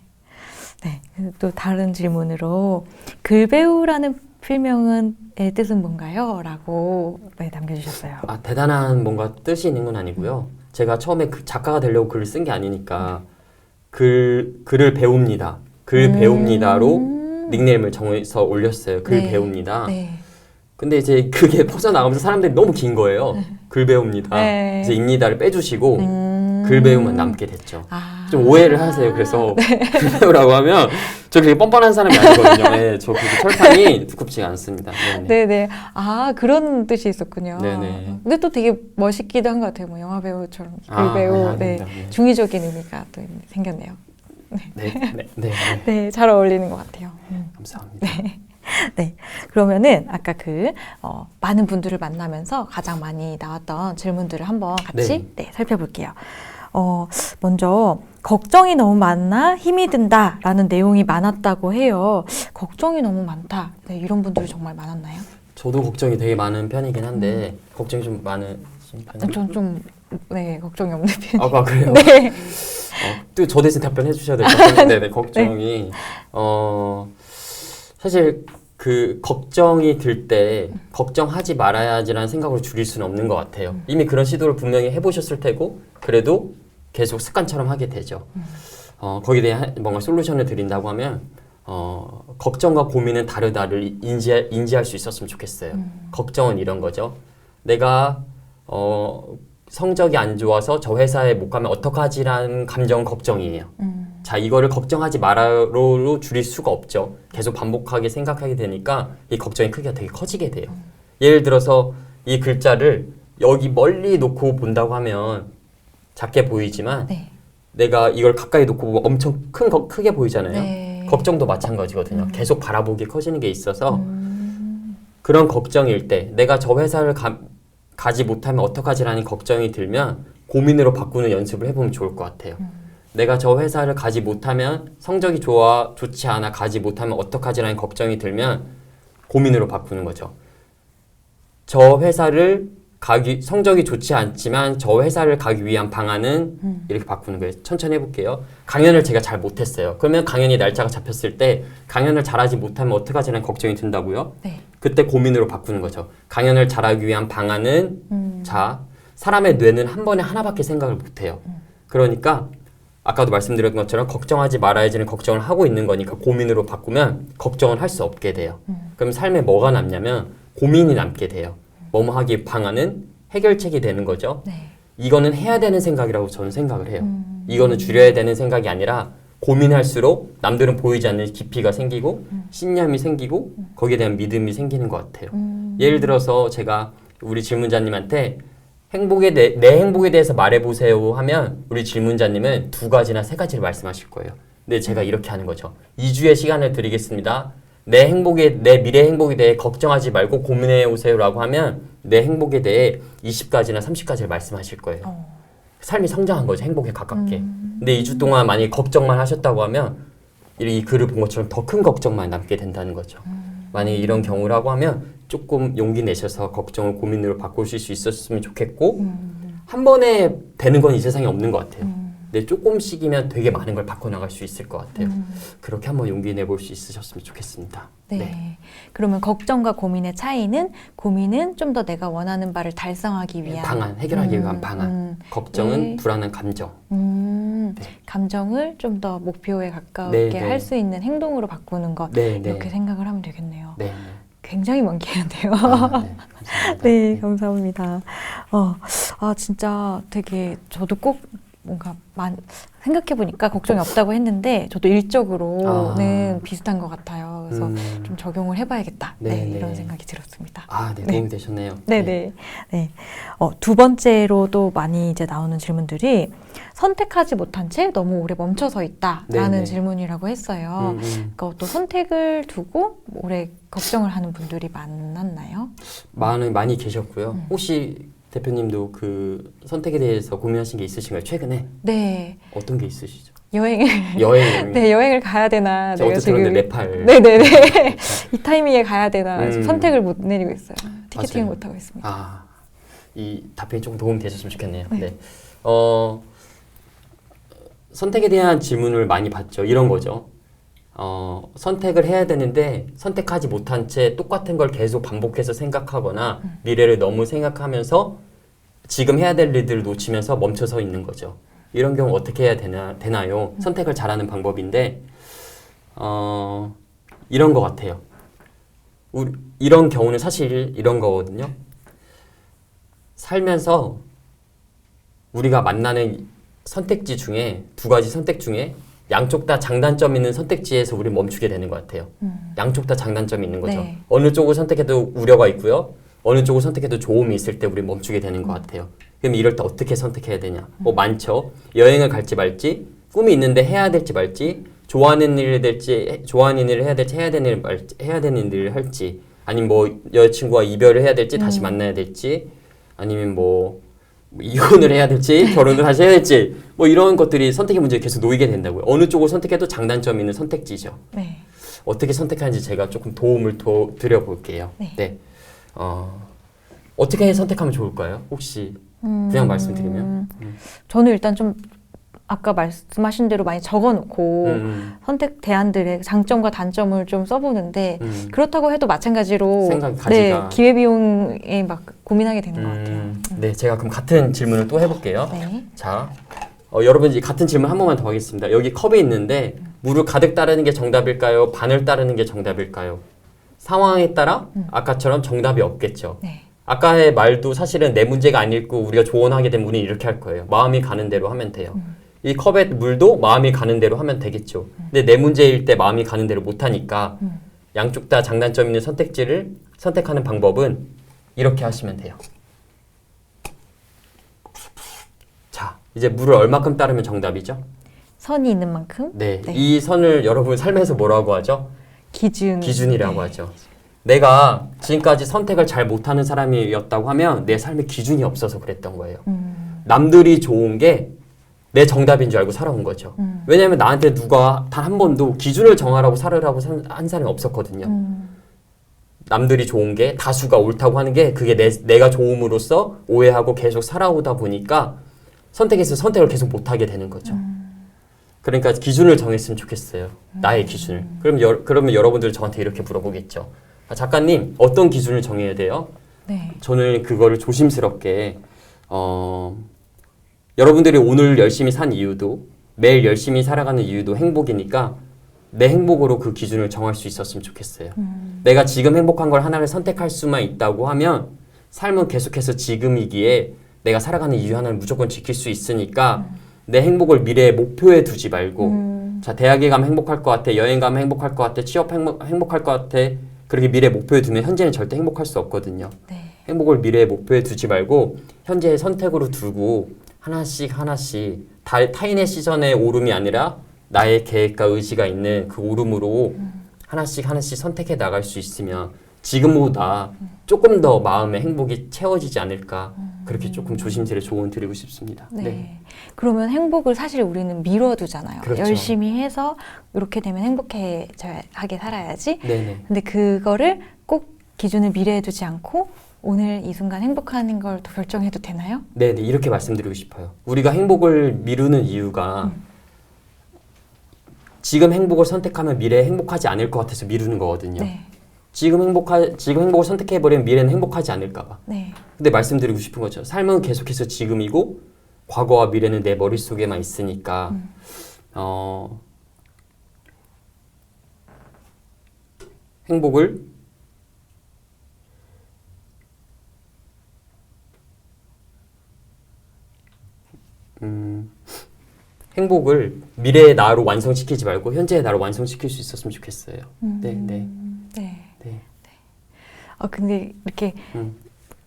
네. 또 다른 질문으로 글배우라는 필명의 뜻은 뭔가요? 라고 남겨주셨어요. 대단한 뭔가 뜻이 있는 건 아니고요. 제가 처음에 작가가 되려고 글을 쓴 게 아니니까 글을 배웁니다. 글 배웁니다로 닉네임을 정해서 올렸어요. 글 네. 배웁니다. 네. 근데 이제 그게 퍼져나가면서 사람들이 너무 긴 거예요. 글 배웁니다. 네. 그래서 입니다를 빼주시고 글 배우만 남게 됐죠. 좀 오해를 하세요. 그래서 글 배우라고 하면 저 그렇게 뻔뻔한 사람이 아니거든요. 네, 저 그렇게 철판이 두껍지가 않습니다. 네네. 네네. 그런 뜻이 있었군요. 네네. 근데 또 되게 멋있기도 한 것 같아요. 뭐 영화 배우처럼 글 배우. 네. 네. 중의적인 의미가 또 생겼네요. 네. 잘 어울리는 것 같아요. 감사합니다. 네. 그러면은 아까 많은 분들을 만나면서 가장 많이 나왔던 질문들을 한번 같이 살펴볼게요. 먼저 걱정이 너무 많나 힘이 든다라는 내용이 많았다고 해요. 걱정이 너무 많다. 네, 이런 분들이 정말 많았나요? 저도 걱정이 되게 많은 편이긴 한데 걱정이 좀 많으신 편이에요? 네, 걱정이 없는 편이에요. 그래요? 네. 또 저 대신 답변해 주셔야 될 것 같은데 네네, 걱정이 사실 그 걱정이 들 때 걱정하지 말아야지라는 생각으로 줄일 수는 없는 것 같아요. 이미 그런 시도를 분명히 해보셨을 테고 그래도 계속 습관처럼 하게 되죠. 거기에 대해 뭔가 솔루션을 드린다고 하면 걱정과 고민은 다르다를 인지할 수 있었으면 좋겠어요. 걱정은 이런 거죠. 내가 성적이 안 좋아서 저 회사에 못 가면 어떡하지라는 감정은 걱정이에요. 자, 이거를 걱정하지 마라로 줄일 수가 없죠. 계속 반복하게 생각하게 되니까 이 걱정의 크기가 되게 커지게 돼요. 예를 들어서 이 글자를 여기 멀리 놓고 본다고 하면 작게 보이지만 내가 이걸 가까이 놓고 보면 엄청 크게 보이잖아요. 네. 걱정도 마찬가지거든요. 계속 바라보기 커지는 게 있어서 그런 걱정일 때 내가 저 회사를 가지 못하면 어떡하지라는 걱정이 들면 고민으로 바꾸는 연습을 해보면 좋을 것 같아요. 내가 저 회사를 가지 못하면 성적이 좋지 않아 가지 못하면 어떡하지라는 걱정이 들면 고민으로 바꾸는 거죠. 저 회사를 성적이 좋지 않지만 저 회사를 가기 위한 방안은 이렇게 바꾸는 거예요. 천천히 해볼게요. 강연을 제가 잘 못했어요. 그러면 강연이 날짜가 잡혔을 때 강연을 잘하지 못하면 어떡하지라는 걱정이 든다고요? 네. 그때 고민으로 바꾸는 거죠. 강연을 잘하기 위한 방안은 자, 사람의 뇌는 한 번에 하나밖에 생각을 못해요. 그러니까 아까도 말씀드렸던 것처럼 걱정하지 말아야지는 걱정을 하고 있는 거니까 고민으로 바꾸면 걱정을 할 수 없게 돼요. 그럼 삶에 뭐가 남냐면 고민이 남게 돼요. 뭐뭐 하기 방안은 해결책이 되는 거죠. 네. 이거는 해야 되는 생각이라고 저는 생각을 해요. 이거는 줄여야 되는 생각이 아니라 고민할수록 남들은 보이지 않는 깊이가 생기고 신념이 생기고 거기에 대한 믿음이 생기는 것 같아요. 예를 들어서 제가 우리 질문자님한테 내 행복에 대해서 말해보세요 하면 우리 질문자님은 2가지나 3가지를 말씀하실 거예요. 근데 제가 이렇게 하는 거죠. 2주의 시간을 드리겠습니다. 내 미래 행복에 대해 걱정하지 말고 고민해 오세요라고 하면 내 행복에 대해 20가지나 30가지를 말씀하실 거예요. 삶이 성장한 거죠. 행복에 가깝게. 근데 2주 동안 만약에 걱정만 하셨다고 하면 이 글을 본 것처럼 더 큰 걱정만 남게 된다는 거죠. 만약에 이런 경우라고 하면 조금 용기 내셔서 걱정을 고민으로 바꾸실 수 있었으면 좋겠고 한 번에 되는 건 이 세상에 없는 것 같아요. 근데 조금씩이면 되게 많은 걸 바꿔나갈 수 있을 것 같아요. 그렇게 한번 용기 내볼 수 있으셨으면 좋겠습니다. 네. 그러면 걱정과 고민의 차이는 고민은 좀 더 내가 원하는 바를 달성하기 위한 방안, 해결하기 위한 방안. 걱정은 네. 불안한 감정. 감정을 좀 더 목표에 네, 가깝게 네. 할 수 있는 행동으로 바꾸는 것 네, 이렇게 네. 생각을 하면 되겠네요. 네. 굉장히 먼 길인데요. 감사합니다. 네, 감사합니다. 진짜 되게 저도 꼭 뭔가 생각해보니까 걱정이 없다고 했는데 저도 일적으로는 비슷한 것 같아요. 그래서 좀 적용을 해봐야겠다. 네, 이런 네. 생각이 들었습니다. 네, 네. 도움이 되셨네요. 네네. 네. 두 번째로도 많이 이제 나오는 질문들이 선택하지 못한 채 너무 오래 멈춰서 있다라는 네네. 질문이라고 했어요. 그러니까 또 선택을 두고 오래 걱정을 하는 분들이 많았나요? 많이 계셨고요. 혹시 대표님도 그 선택에 대해서 고민하신 게 있으신가요? 최근에? 네. 어떤 게 있으시죠? 여행을 여행. 네, 여행을 가야 되나 제가 어제 들었는데 네팔. 네네네. 이 타이밍에 가야 되나 선택을 못 내리고 있어요. 티켓팅을 맞아요. 못 하고 있습니다. 이 답변이 조금 도움이 되셨으면 좋겠네요. 네. 네. 선택에 대한 질문을 많이 받죠. 이런 거죠. 선택을 해야 되는데 선택하지 못한 채 똑같은 걸 계속 반복해서 생각하거나 미래를 너무 생각하면서 지금 해야 될 일들을 놓치면서 멈춰서 있는 거죠. 이런 경우 어떻게 해야 되나요? 선택을 잘하는 방법인데 이런 것 같아요. 이런 경우는 사실 이런 거거든요. 살면서 우리가 만나는 선택지 중에 두 가지 선택 중에 양쪽 다 장단점 있는 선택지에서 우리 멈추게 되는 것 같아요. 양쪽 다 장단점이 있는 거죠. 네. 어느 쪽을 선택해도 우려가 있고요. 어느 쪽을 선택해도 좋음이 있을 때 우리 멈추게 되는 것 같아요. 그럼 이럴 때 어떻게 선택해야 되냐? 많죠. 여행을 갈지 말지, 꿈이 있는데 해야 될지 말지, 좋아하는 일을 해야 될지, 해야 되는 일을 할지, 아니면 뭐 여자친구와 이별을 해야 될지, 다시 만나야 될지, 아니면 뭐 이혼을 해야 될지, 결혼을 다시 해야 될지, 뭐 이런 것들이 선택의 문제에 계속 놓이게 된다고요. 어느 쪽을 선택해도 장단점 있는 선택지죠. 네. 어떻게 선택하는지 제가 조금 도움을 드려볼게요. 네. 어떻게 선택하면 좋을까요? 혹시 그냥 말씀드리면? 저는 일단 좀 아까 말씀하신 대로 많이 적어놓고 선택 대안들의 장점과 단점을 좀 써보는데 그렇다고 해도 마찬가지로 가지가 기회비용에 막 고민하게 되는 것 같아요. 네, 제가 그럼 같은 질문을 또 해볼게요. 네. 자, 여러분 이 같은 질문 한 번만 더 하겠습니다. 여기 컵이 있는데 물을 가득 따르는 게 정답일까요? 반을 따르는 게 정답일까요? 상황에 따라 아까처럼 정답이 없겠죠. 네. 아까의 말도 사실은 내 문제가 안 읽고 우리가 조언하게 되면 우리는 이렇게 할 거예요. 마음이 가는 대로 하면 돼요. 이 컵의 물도 마음이 가는 대로 하면 되겠죠. 근데 내 문제일 때 마음이 가는 대로 못하니까 양쪽 다 장단점 있는 선택지를 선택하는 방법은 이렇게 하시면 돼요. 자, 이제 물을 얼마큼 따르면 정답이죠? 선이 있는 만큼 네. 이 선을 여러분 삶에서 뭐라고 하죠? 기준이라고 하죠. 내가 지금까지 선택을 잘 못하는 사람이었다고 하면 내 삶에 기준이 없어서 그랬던 거예요. 남들이 좋은 게 내 정답인 줄 알고 살아온 거죠. 왜냐하면 나한테 누가 단 한 번도 기준을 정하라고 살으라고 한 사람이 없었거든요. 남들이 좋은 게 다수가 옳다고 하는 게 그게 내가 좋음으로써 오해하고 계속 살아오다 보니까 선택을 계속 못하게 되는 거죠. 그러니까 기준을 정했으면 좋겠어요. 나의 기준을. 그러면 여러분들 저한테 이렇게 물어보겠죠. 작가님, 어떤 기준을 정해야 돼요? 네. 저는 그거를 조심스럽게 여러분들이 오늘 열심히 산 이유도 매일 열심히 살아가는 이유도 행복이니까 내 행복으로 그 기준을 정할 수 있었으면 좋겠어요. 내가 지금 행복한 걸 하나를 선택할 수만 있다고 하면 삶은 계속해서 지금이기에 내가 살아가는 이유 하나를 무조건 지킬 수 있으니까 내 행복을 미래의 목표에 두지 말고 자, 대학에 가면 행복할 것 같아, 여행 가면 행복할 것 같아, 취업 행복할 것 같아. 그렇게 미래의 목표에 두면 현재는 절대 행복할 수 없거든요. 네. 행복을 미래의 목표에 두지 말고 현재의 선택으로 두고 하나씩 타인의 시선의 오름이 아니라 나의 계획과 의지가 있는 그 오름으로 하나씩 하나씩 선택해 나갈 수 있으면 지금보다 조금 더 마음의 행복이 채워지지 않을까 그렇게 조금 조심스레 조언 드리고 싶습니다. 네. 그러면 행복을 사실 우리는 미뤄두잖아요. 그렇죠. 열심히 해서 이렇게 되면 행복하게 살아야지. 네네. 근데 그거를 꼭 기준을 미래에 두지 않고 오늘 이 순간 행복한 걸 더 결정해도 되나요? 네네. 이렇게 말씀드리고 싶어요. 우리가 행복을 미루는 이유가 지금 행복을 선택하면 미래에 행복하지 않을 것 같아서 미루는 거거든요. 네. 지금 행복을 선택해버리면 미래는 행복하지 않을까 봐. 네. 근데 말씀드리고 싶은 거죠. 삶은 계속해서 지금이고 과거와 미래는 내 머릿속에만 있으니까 행복을 행복을 미래의 나로 완성시키지 말고 현재의 나로 완성시킬 수 있었으면 좋겠어요. 네, 네. 네. 네. 근데 이렇게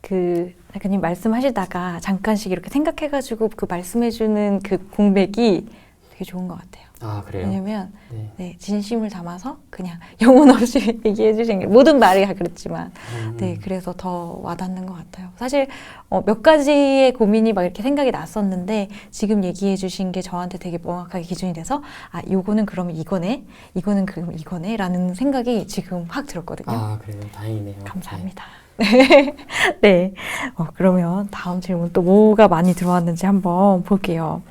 그 작가님 말씀하시다가 잠깐씩 이렇게 생각해가지고 그 말씀해주는 그 공백이 되게 좋은 것 같아요. 아, 그래요? 왜냐면 네. 네, 진심을 담아서 그냥 영혼 없이 얘기해 주신 게 모든 말이 다 그렇지만 네, 그래서 더 와닿는 것 같아요. 사실 몇 가지의 고민이 막 이렇게 생각이 났었는데 지금 얘기해 주신 게 저한테 되게 명확하게 기준이 돼서 아, 요거는 그러면 이거네, 이거는 그러면 이거네 라는 생각이 지금 확 들었거든요. 아, 그래요? 다행이네요. 감사합니다. 네. 네. 그러면 다음 질문 또 뭐가 많이 들어왔는지 한번 볼게요.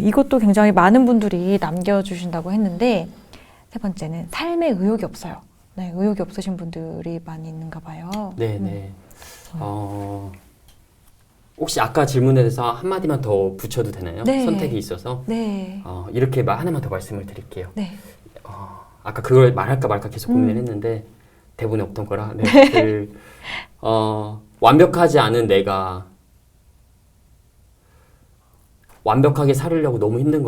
이것도 굉장히 많은 분들이 남겨주신다고 했는데 세 번째는 삶에 의욕이 없어요. 네, 의욕이 없으신 분들이 많이 있는가 봐요. 네, 네. 혹시 아까 질문에 대해서 한마디만 더 붙여도 되나요? 네. 선택이 있어서. 네. 이렇게 하나만 더 말씀을 드릴게요. 네. 아까 그걸 말할까 말까 계속 고민을 했는데 대본에 없던 거라. 네. 완벽하지 않은 내가 완벽하게 살으려고 너무 힘든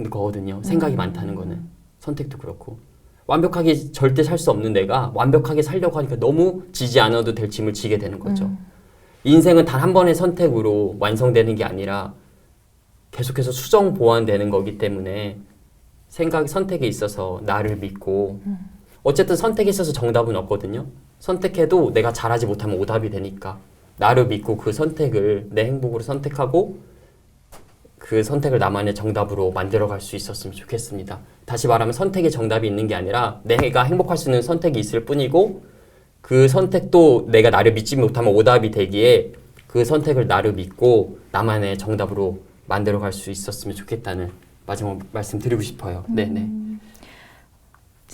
거거든요. 생각이 많다는 거는. 선택도 그렇고. 완벽하게 절대 살 수 없는 내가 완벽하게 살려고 하니까 너무 지지 않아도 될 짐을 지게 되는 거죠. 인생은 단 한 번의 선택으로 완성되는 게 아니라 계속해서 수정 보완되는 거기 때문에 선택에 있어서 나를 믿고 어쨌든 선택에 있어서 정답은 없거든요. 선택해도 내가 잘하지 못하면 오답이 되니까 나를 믿고 그 선택을 내 행복으로 선택하고 그 선택을 나만의 정답으로 만들어갈 수 있었으면 좋겠습니다. 다시 말하면 선택에 정답이 있는 게 아니라 내가 행복할 수 있는 선택이 있을 뿐이고 그 선택도 내가 나를 믿지 못하면 오답이 되기에 그 선택을 나를 믿고 나만의 정답으로 만들어갈 수 있었으면 좋겠다는 마지막 말씀 드리고 싶어요. 네네.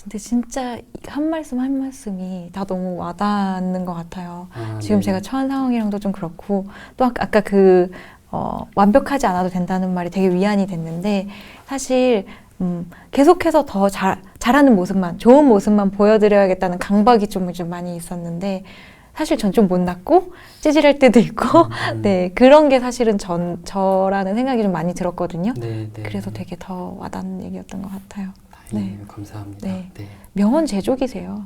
근데 진짜 한 말씀 한 말씀이 다 너무 와닿는 것 같아요. 지금 네. 제가 처한 상황이랑도 좀 그렇고 또 아까 완벽하지 않아도 된다는 말이 되게 위안이 됐는데 사실 계속해서 더 잘하는 모습만, 좋은 모습만 보여드려야겠다는 강박이 좀 많이 있었는데 사실 전 좀 못났고 찌질할 때도 있고 네, 그런 게 사실은 저라는 생각이 좀 많이 들었거든요. 네, 네. 그래서 되게 더 와닿는 얘기였던 것 같아요. 다행이네요. 감사합니다. 네. 네. 명언 제조기세요.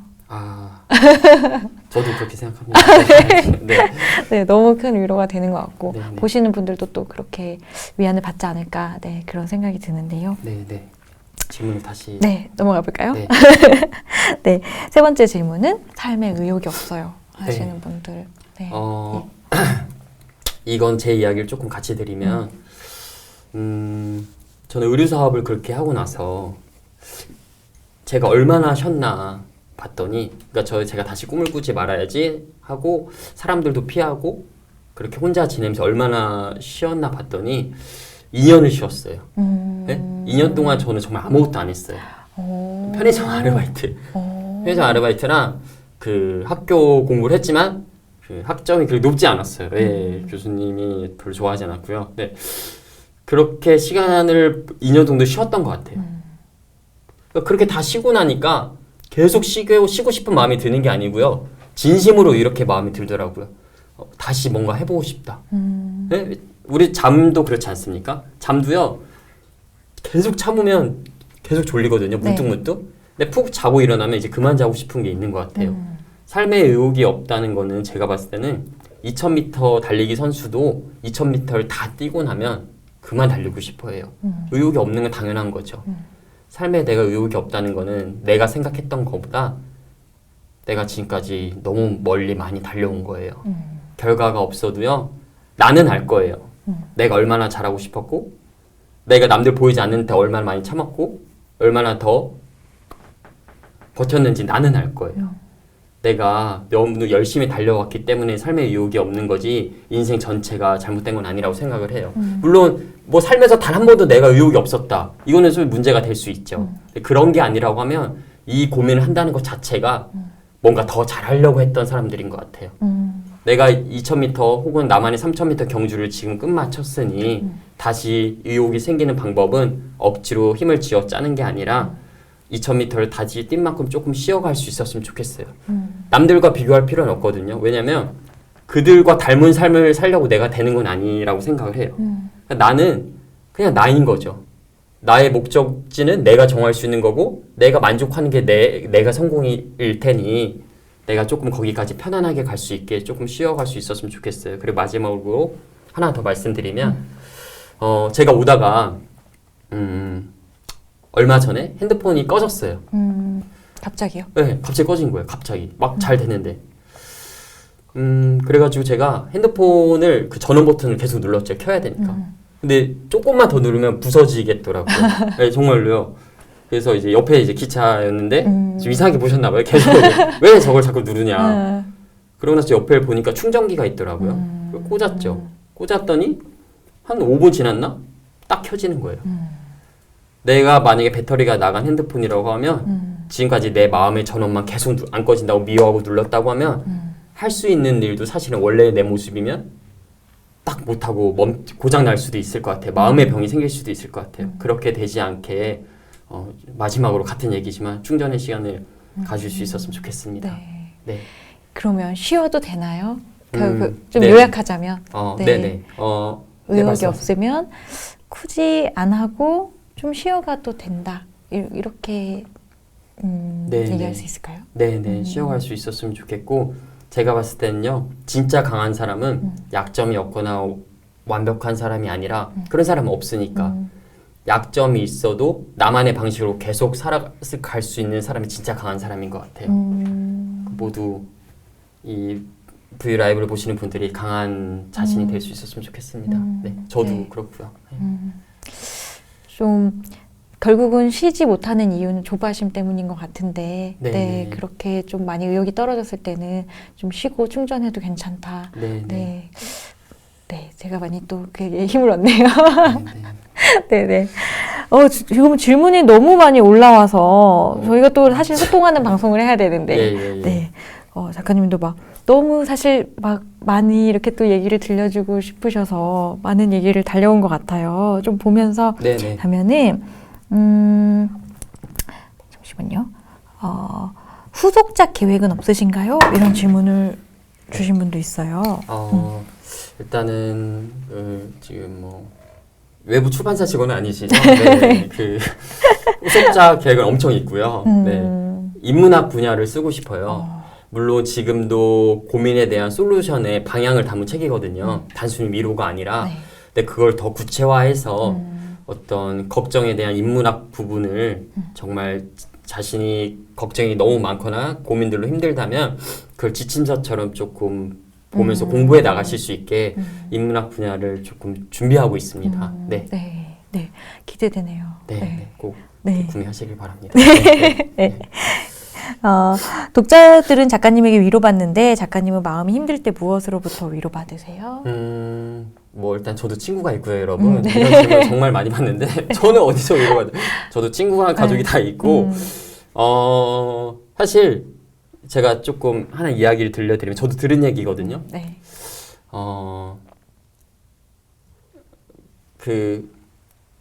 저도 그렇게 생각합니다. 네. 네, 너무 큰 위로가 되는 것 같고 네, 네. 보시는 분들도 또 그렇게 위안을 받지 않을까 네, 그런 생각이 드는데요. 네, 네. 질문을 다시. 네, 넘어가 볼까요? 네. 네, 세 번째 질문은 삶에 의욕이 없어요 하시는 네. 분들. 네. 이건 제 이야기를 조금 같이 드리면 저는 의류 사업을 그렇게 하고 나서 제가 얼마나 쉬었나 봤더니 그러니까 제가 다시 꿈을 꾸지 말아야지 하고 사람들도 피하고 그렇게 혼자 지내면서 얼마나 쉬었나 봤더니 2년을 쉬었어요. 네? 2년 동안 저는 정말 아무것도 안 했어요. 편의점 아르바이트. 편의점 아르바이트랑 그 학교 공부를 했지만 그 학점이 그렇게 높지 않았어요. 네, 교수님이 별로 좋아하지 않았고요. 네. 그렇게 시간을 2년 정도 쉬었던 것 같아요. 그러니까 그렇게 다 쉬고 나니까 계속 쉬고 싶은 마음이 드는 게 아니고요. 진심으로 이렇게 마음이 들더라고요. 다시 뭔가 해보고 싶다. 네? 우리 잠도 그렇지 않습니까? 잠도요. 계속 참으면 계속 졸리거든요. 문득문득. 근데 푹 자고 일어나면 이제 그만 자고 싶은 게 있는 것 같아요. 삶에 의욕이 없다는 거는 제가 봤을 때는 2000m 달리기 선수도 2000m를 다 뛰고 나면 그만 달리고 싶어 해요. 의욕이 없는 건 당연한 거죠. 삶에 내가 의욕이 없다는 거는 내가 생각했던 것보다 내가 지금까지 너무 멀리 많이 달려온 거예요. 결과가 없어도요, 나는 알 거예요. 내가 얼마나 잘하고 싶었고, 내가 남들 보이지 않는데 얼마나 많이 참았고, 얼마나 더 버텼는지 나는 알 거예요. 내가 너무 열심히 달려왔기 때문에 삶에 유혹이 없는 거지 인생 전체가 잘못된 건 아니라고 생각을 해요. 물론 뭐 삶에서 단 한 번도 내가 의욕이 없었다. 이거는 좀 문제가 될 수 있죠. 근데 그런 게 아니라고 하면 이 고민을 한다는 것 자체가 뭔가 더 잘하려고 했던 사람들인 것 같아요. 내가 2000m 혹은 나만의 3000m 경주를 지금 끝마쳤으니 다시 의욕이 생기는 방법은 억지로 힘을 쥐어 짜는 게 아니라 2000m를 다시 뛴 만큼 조금 쉬어갈 수 있었으면 좋겠어요. 남들과 비교할 필요는 없거든요. 왜냐면 그들과 닮은 삶을 살려고 내가 되는 건 아니라고 생각을 해요. 그러니까 나는 그냥 나인 거죠. 나의 목적지는 내가 정할 수 있는 거고 내가 만족하는 게 내가 성공일 테니 내가 조금 거기까지 편안하게 갈 수 있게 조금 쉬어갈 수 있었으면 좋겠어요. 그리고 마지막으로 하나 더 말씀드리면 제가 오다가 얼마 전에 핸드폰이 꺼졌어요. 갑자기요? 네, 갑자기 꺼진 거예요. 갑자기 막 잘 되는데. 그래가지고 제가 핸드폰을 그 전원 버튼을 계속 눌렀죠. 켜야 되니까. 근데 조금만 더 누르면 부서지겠더라고요. 네, 정말로요. 그래서 이제 옆에 이제 기차였는데 좀 이상하게 보셨나 봐요. 계속 왜 저걸 자꾸 누르냐. 그러고 나서 옆에 보니까 충전기가 있더라고요. 그걸 꽂았죠. 꽂았더니 한 5분 지났나? 딱 켜지는 거예요. 내가 만약에 배터리가 나간 핸드폰이라고 하면 지금까지 내 마음의 전원만 계속 안 꺼진다고 미워하고 눌렀다고 하면 할 수 있는 일도 사실은 원래 내 모습이면 딱 못하고 고장 날 수도 있을 것 같아요. 마음의 병이 생길 수도 있을 것 같아요. 그렇게 되지 않게 마지막으로 같은 얘기지만 충전의 시간을 가질 수 있었으면 좋겠습니다. 네. 네. 그러면 쉬어도 되나요? 좀 네. 요약하자면 네. 네네. 의욕이 없으면 굳이 안 하고 좀 쉬어가도 된다. 이렇게 얘기할 수 있을까요? 네네. 쉬어갈 수 있었으면 좋겠고 제가 봤을 때는요. 진짜 강한 사람은 약점이 없거나 완벽한 사람이 아니라 그런 사람은 없으니까 약점이 있어도 나만의 방식으로 계속 살아갈 수 있는 사람이 진짜 강한 사람인 것 같아요. 모두 이 V 라이브를 보시는 분들이 강한 자신이 될 수 있었으면 좋겠습니다. 네, 저도 네. 그렇고요. 좀 결국은 쉬지 못하는 이유는 조바심 때문인 것 같은데 네. 그렇게 좀 많이 의욕이 떨어졌을 때는 좀 쉬고 충전해도 괜찮다. 네. 네, 제가 많이 또 그게 힘을 얻네요. 네. 네네. 지금 질문이 너무 많이 올라와서 저희가 또 사실 소통하는 방송을 해야 되는데 네. 작가님도 막 너무 사실 막 많이 이렇게 또 얘기를 들려주고 싶으셔서 많은 얘기를 달려온 것 같아요. 좀 보면서 하면은 잠시만요. 후속작 계획은 없으신가요? 이런 질문을 주신 분도 있어요. 일단은 지금 뭐 외부 출판사 직원은 아니시죠? 네. 그 후속작 계획은 엄청 있고요. 네. 인문학 분야를 쓰고 싶어요. 물론 지금도 고민에 대한 솔루션의 방향을 담은 책이거든요. 단순히 미로가 아니라. 근데 그걸 더 구체화해서 어떤 걱정에 대한 인문학 부분을 정말 자신이 걱정이 너무 많거나 고민들로 힘들다면 그걸 지침서처럼 조금 보면서 공부해 나가실 수 있게 인문학 분야를 조금 준비하고 있습니다. 네, 기대되네요. 꼭 구매하시길 바랍니다. 독자들은 작가님에게 위로받는데 작가님은 마음이 힘들 때 무엇으로부터 위로받으세요? 뭐 일단 저도 친구가 있고요, 여러분. 이런 질문 정말 많이 받는데 저는 어디서 위로받아요? 저도 친구와 가족이 다 있고 사실 제가 조금 하나 이야기를 들려드리면 저도 들은 얘기거든요.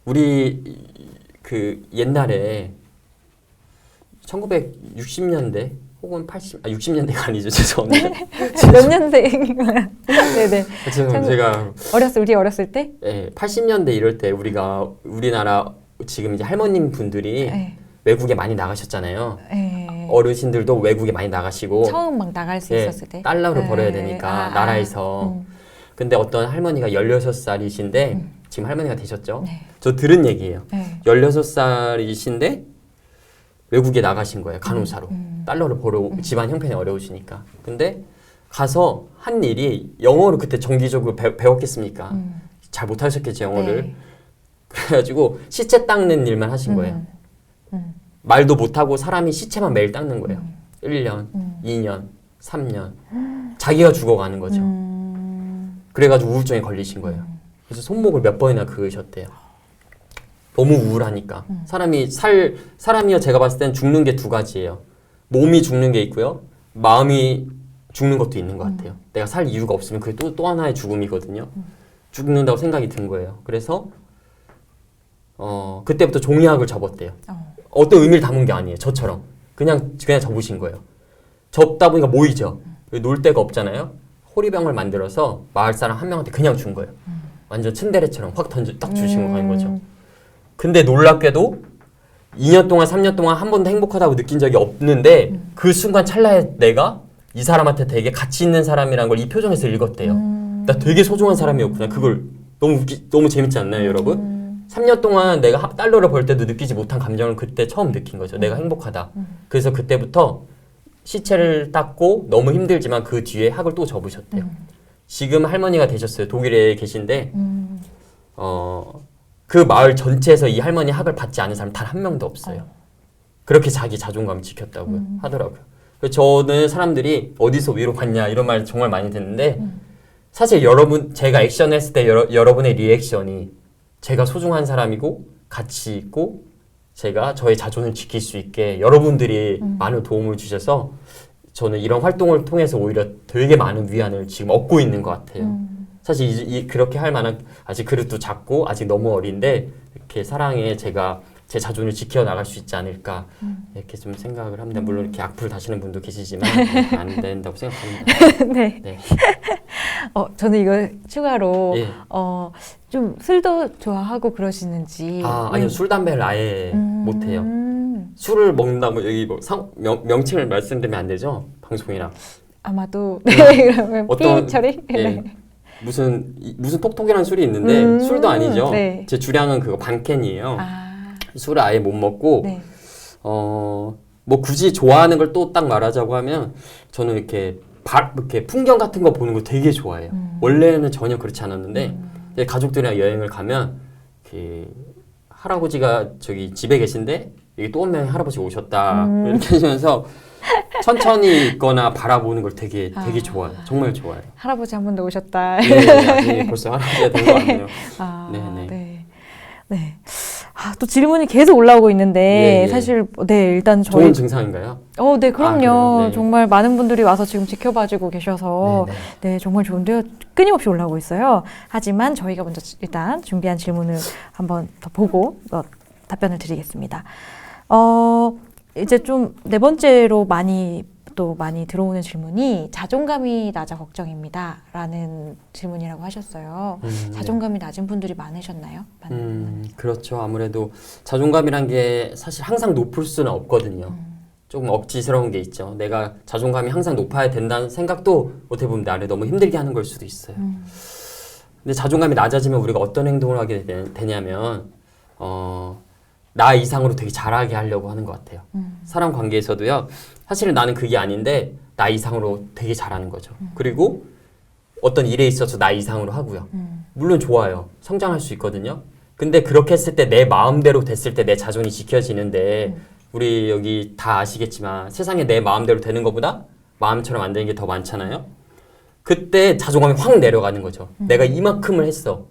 우리 옛날에 1960년대 혹은 60년대가 아니죠. 죄송합니다. 몇 년대인가요? 네네. 제가 우리 어렸을 때? 네, 80년대 이럴 때 우리나라 지금 이제 할머님 분들이 외국에 많이 나가셨잖아요. 어르신들도 외국에 많이 나가시고 처음 막 나갈 수 있었을 때 달러를 벌어야 되니까 나라에서 근데 어떤 할머니가 16살이신데 지금 할머니가 되셨죠? 네. 저 들은 얘기예요. 네. 16살이신데 외국에 나가신 거예요. 간호사로. 달러를 벌어 집안 형편이 어려우시니까. 근데 가서 한 일이 영어를 그때 정기적으로 배웠겠습니까? 잘 못하셨겠지 영어를. 네. 그래가지고 시체 닦는 일만 하신 거예요. 말도 못하고 사람이 시체만 매일 닦는 거예요. 1년, 2년, 3년. 자기가 죽어가는 거죠. 그래가지고 우울증에 걸리신 거예요. 그래서 손목을 몇 번이나 그으셨대요. 너무 우울하니까. 사람이요, 제가 봤을 땐 죽는 게 두 가지예요. 몸이 죽는 게 있고요. 마음이 죽는 것도 있는 것 같아요. 내가 살 이유가 없으면 그게 또 하나의 죽음이거든요. 죽는다고 생각이 든 거예요. 그래서 그때부터 종이학을 접었대요. 어떤 의미를 담은 게 아니에요. 저처럼. 그냥 접으신 거예요. 접다 보니까 모이죠. 놀 데가 없잖아요. 호리병을 만들어서 마을 사람 한 명한테 그냥 준 거예요. 완전 츤데레처럼 확 딱 주시고 가는 거죠. 근데 놀랍게도 2년 동안 3년 동안 한 번도 행복하다고 느낀 적이 없는데 그 순간 찰나에 내가 이 사람한테 되게 가치 있는 사람이라는 걸 이 표정에서 읽었대요. 나 되게 소중한 사람이었구나. 그걸 너무 재밌지 않나요, 여러분? 3년 동안 내가 달러를 벌 때도 느끼지 못한 감정을 그때 처음 느낀 거죠. 내가 행복하다. 그래서 그때부터 시체를 닦고 너무 힘들지만 그 뒤에 학을 또 접으셨대요. 지금 할머니가 되셨어요. 독일에 계신데 그 마을 전체에서 이 할머니 학을 받지 않은 사람 단 한 명도 없어요. 그렇게 자기 자존감을 지켰다고 하더라고요. 그래서 저는 사람들이 어디서 위로받냐 이런 말 정말 많이 듣는데 사실 제가 액션을 했을 때 여러분의 리액션이 제가 소중한 사람이고 가치 있고 제가 저의 자존을 지킬 수 있게 여러분들이 많은 도움을 주셔서 저는 이런 활동을 통해서 오히려 되게 많은 위안을 지금 얻고 있는 것 같아요. 사실 그렇게 할 만한 아직 그릇도 작고 아직 너무 어린데 이렇게 사랑에 제가 제 자존을 지켜나갈 수 있지 않을까 이렇게 좀 생각을 합니다. 물론 이렇게 악플 다시는 분도 계시지만 안 된다고 생각합니다. 네. 네. 저는 이거 추가로 예. 좀 술도 좋아하고 그러시는지. 아니요. 술, 담배를 아예 못해요. 술을 먹는다고 여기 뭐 명칭을 말씀드리면 안 되죠? 방송이랑. 아마도 네, 그러면 어떤 삐 처리? 예, 네. 무슨 톡톡이라는 술이 있는데 술도 아니죠. 네. 제 주량은 그거 반 캔이에요. 아, 술을 아예 못 먹고 네. 뭐 굳이 좋아하는 걸 또 딱 말하자고 하면 저는 이렇게 풍경 같은 거 보는 거 되게 좋아해요. 원래는 전혀 그렇지 않았는데 이제 가족들이랑 여행을 가면 할아버지가 저기 집에 계신데 여기 또 한 명의 할아버지 오셨다 이렇게 하시면서 천천히 있거나 바라보는 걸 되게 좋아해요. 정말 좋아해요. 할아버지 한 번 더 오셨다. 네, 아직 벌써 할아버지가 된 것 같네요. 네. 네. 또 질문이 계속 올라오고 있는데 예. 사실 네, 일단 좋은 증상인가요? 네, 그럼요. 그래요? 네. 정말 많은 분들이 와서 지금 지켜봐주고 계셔서 네, 정말 좋은데요. 끊임없이 올라오고 있어요. 하지만 저희가 먼저 일단 준비한 질문을 한번 더 보고 답변을 드리겠습니다. 이제 좀 네 번째로 많이 들어오는 질문이 자존감이 낮아 걱정입니다. 라는 질문이라고 하셨어요. 자존감이 낮은 분들이 많으셨나요? 그렇죠. 아무래도 자존감이란 게 사실 항상 높을 수는 없거든요. 조금 억지스러운 게 있죠. 내가 자존감이 항상 높아야 된다는 생각도 어떻게 보면 나를 너무 힘들게 하는 걸 수도 있어요. 근데 자존감이 낮아지면 우리가 어떤 행동을 하게 되냐면 나 이상으로 되게 잘하게 하려고 하는 것 같아요. 사람 관계에서도요. 사실은 나는 그게 아닌데 나 이상으로 되게 잘하는 거죠. 그리고 어떤 일에 있어서 나 이상으로 하고요. 물론 좋아요. 성장할 수 있거든요. 근데 그렇게 했을 때 내 마음대로 됐을 때 내 자존이 지켜지는데 우리 여기 다 아시겠지만 세상에 내 마음대로 되는 것보다 마음처럼 안 되는 게 더 많잖아요. 그때 자존감이 확 내려가는 거죠. 내가 이만큼을 했어.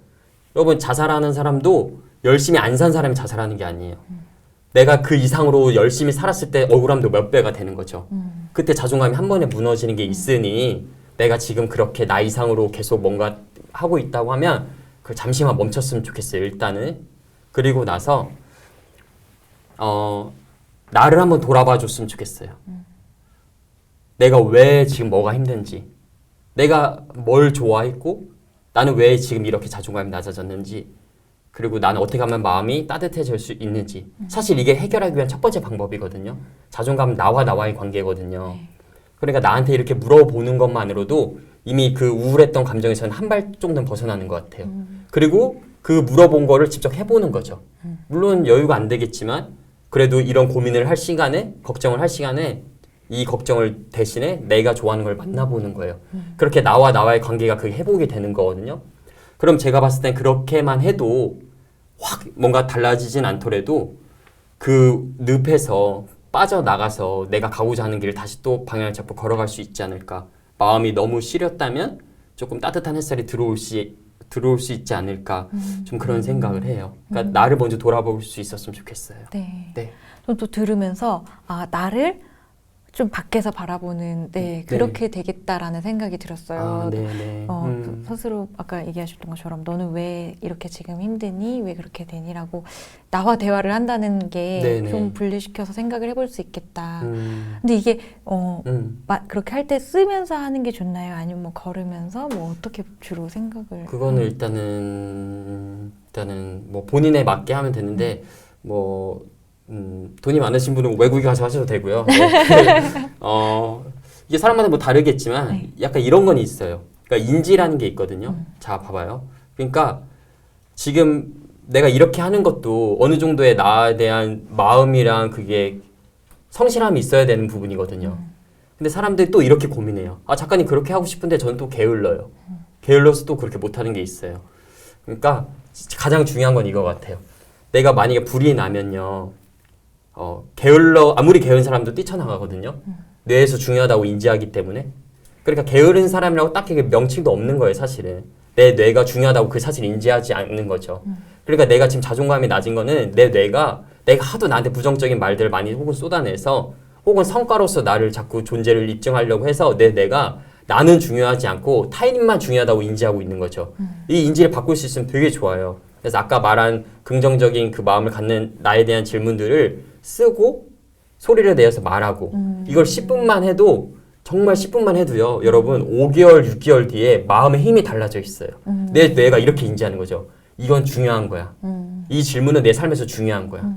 여러분 자살하는 사람도 열심히 안 산 사람이 자살하는 게 아니에요. 내가 그 이상으로 열심히 살았을 때 억울함도 몇 배가 되는 거죠. 그때 자존감이 한 번에 무너지는 게 있으니 내가 지금 그렇게 나 이상으로 계속 뭔가 하고 있다고 하면 그걸 잠시만 멈췄으면 좋겠어요. 일단은. 그리고 나서 나를 한번 돌아봐 줬으면 좋겠어요. 내가 왜 지금 뭐가 힘든지, 내가 뭘 좋아했고 나는 왜 지금 이렇게 자존감이 낮아졌는지, 그리고 나는 어떻게 하면 마음이 따뜻해질 수 있는지. 사실 이게 해결하기 위한 첫 번째 방법이거든요. 자존감은 나와의 관계거든요. 그러니까 나한테 이렇게 물어보는 것만으로도 이미 그 우울했던 감정에서는 한 발 정도는 벗어나는 것 같아요. 그리고 그 물어본 거를 직접 해보는 거죠. 물론 여유가 안 되겠지만 그래도 이런 고민을 할 시간에 걱정을 할 시간에 이 걱정을 대신에 내가 좋아하는 걸 만나보는 거예요. 그렇게 나와의 관계가 그게 회복이 되는 거거든요. 그럼 제가 봤을 땐 그렇게만 해도 확 뭔가 달라지진 않더라도 그 늪에서 빠져나가서 내가 가고자 하는 길을 다시 또 방향을 잡고 걸어갈 수 있지 않을까. 마음이 너무 시렸다면 조금 따뜻한 햇살이 들어올 수 있지 않을까. 좀 그런 생각을 해요. 그러니까 나를 먼저 돌아볼 수 있었으면 좋겠어요. 네. 네. 또 들으면서 나를 좀 밖에서 바라보는 그렇게 되겠다라는 생각이 들었어요. 네네. 스스로 아까 얘기하셨던 것처럼 너는 왜 이렇게 지금 힘드니? 왜 그렇게 되니라고 나와 대화를 한다는 게 좀 분리시켜서 생각을 해볼 수 있겠다. 근데 이게 그렇게 할 때 쓰면서 하는 게 좋나요? 아니면 뭐 걸으면서 뭐 어떻게 주로 생각을? 그거는 일단은 뭐 본인에 맞게 하면 되는데 돈이 많으신 분은 외국에 가서 하셔도 되고요. 네. 이게 사람마다 뭐 다르겠지만 약간 이런 건 있어요. 그러니까 인지라는 게 있거든요. 자, 봐봐요. 그러니까 지금 내가 이렇게 하는 것도 어느 정도의 나에 대한 마음이랑 그게 성실함이 있어야 되는 부분이거든요. 근데 사람들이 또 이렇게 고민해요. 작가님 그렇게 하고 싶은데 저는 또 게을러요. 게을러서 또 그렇게 못하는 게 있어요. 그러니까 가장 중요한 건 이거 같아요. 내가 만약에 불이 나면요. 아무리 게으른 사람도 뛰쳐나가거든요. 뇌에서 중요하다고 인지하기 때문에. 그러니까 게으른 사람이라고 딱히 명칭도 없는 거예요, 사실은. 내 뇌가 중요하다고 그 사실을 인지하지 않는 거죠. 그러니까 내가 지금 자존감이 낮은 거는 내 뇌가 내가 하도 나한테 부정적인 말들을 많이 혹은 쏟아내서 혹은 성과로서 나를 자꾸 존재를 입증하려고 해서 내 뇌가 나는 중요하지 않고 타인만 중요하다고 인지하고 있는 거죠. 이 인지를 바꿀 수 있으면 되게 좋아요. 그래서 아까 말한 긍정적인 그 마음을 갖는 나에 대한 질문들을 쓰고 소리를 내어서 말하고 이걸 10분만 해도 정말 10분만 해도요. 여러분 5개월, 6개월 뒤에 마음의 힘이 달라져 있어요. 내 뇌가 이렇게 인지하는 거죠. 이건 중요한 거야. 이 질문은 내 삶에서 중요한 거야.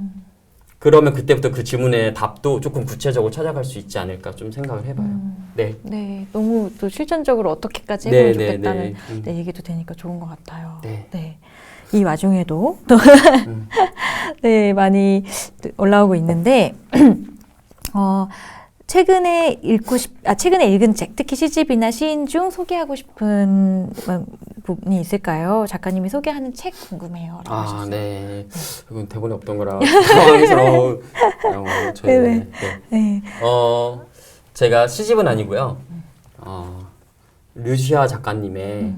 그러면 그때부터 그 질문의 답도 조금 구체적으로 찾아갈 수 있지 않을까 좀 생각을 해봐요. 네. 네, 너무 또 실전적으로 어떻게까지 해보면 좋겠다는 얘기도 되니까 좋은 것 같아요. 네. 이 와중에도 또 네, 많이 올라오고 있는데 최근에 읽은 책, 특히 시집이나 시인 중 소개하고 싶은 부분이 있을까요? 작가님이 소개하는 책 궁금해요. 네. 이건 대본에 없던 거라 당황스러운 네. 제가 시집은 아니고요. 류시아 작가님의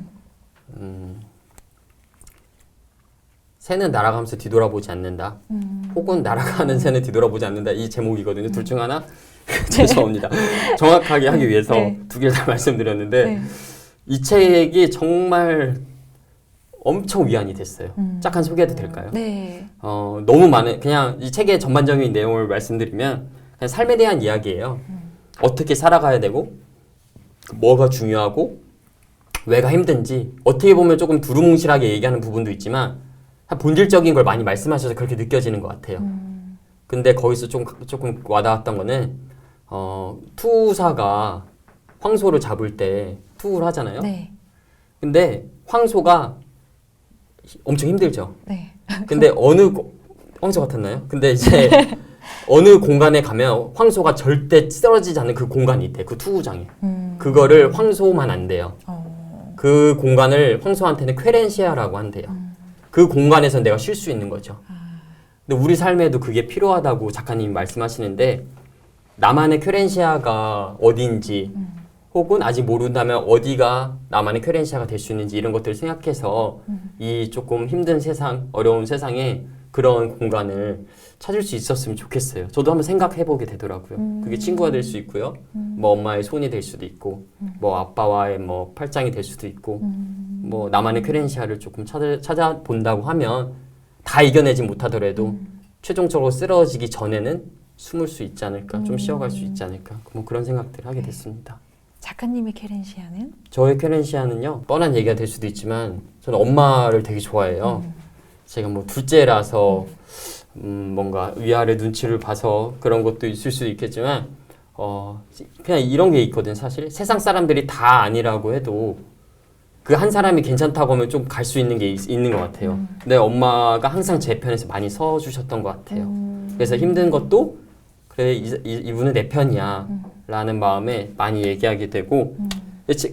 새는 날아가면서 뒤돌아보지 않는다. 혹은 날아가는 새는 뒤돌아보지 않는다. 이 제목이거든요. 둘 중 하나. 죄송합니다. 정확하게 하기 위해서 두 개를 다 말씀드렸는데 이 책이 정말 엄청 위안이 됐어요. 잠깐 소개해도 될까요? 네. 너무 많은 그냥 이 책의 전반적인 내용을 말씀드리면 그냥 삶에 대한 이야기예요. 어떻게 살아가야 되고 뭐가 중요하고 왜가 힘든지 어떻게 보면 조금 두루뭉실하게 얘기하는 부분도 있지만 본질적인 걸 많이 말씀하셔서 그렇게 느껴지는 것 같아요. 근데 거기서 조금 와닿았던 거는 투사가 황소를 잡을 때 투우를 하잖아요. 네. 근데 황소가 엄청 힘들죠. 네. 근데 황소 같았나요? 근데 이제 어느 공간에 가면 황소가 절대 쓰러지지 않는 그 공간이 있대. 그 투구장에. 그거를 황소만 안 돼요. 그 공간을 황소한테는 쾌렌시아라고 한대요. 그 공간에서 내가 쉴 수 있는 거죠. 근데 우리 삶에도 그게 필요하다고 작가님이 말씀하시는데 나만의 쾌렌시아가 어디인지 혹은 아직 모른다면 어디가 나만의 쾌렌시아가 될 수 있는지 이런 것들을 생각해서 이 조금 힘든 세상, 어려운 세상에 그런 공간을 찾을 수 있었으면 좋겠어요. 저도 한번 생각해보게 되더라고요. 그게 친구가 될 수 있고요. 뭐 엄마의 손이 될 수도 있고 뭐 아빠와의 뭐 팔짱이 될 수도 있고 뭐 나만의 쾌렌시아를 조금 찾아본다고 하면 다 이겨내지 못하더라도 최종적으로 쓰러지기 전에는 숨을 수 있지 않을까, 좀 쉬어갈 수 있지 않을까, 뭐 그런 생각들을 하게 됐습니다. 작가님의 쾌렌시아는? 저의 쾌렌시아는요, 뻔한 얘기가 될 수도 있지만 저는 엄마를 되게 좋아해요. 제가 뭐 둘째라서 뭔가 위아래 눈치를 봐서 그런 것도 있을 수도 있겠지만 그냥 이런 게 있거든. 사실 세상 사람들이 다 아니라고 해도 그 한 사람이 괜찮다고 하면 좀 갈 수 있는 게 있는 것 같아요. 근데 엄마가 항상 제 편에서 많이 서주셨던 것 같아요. 그래서 힘든 것도 그래 이분은 내 편이야 라는 마음에 많이 얘기하게 되고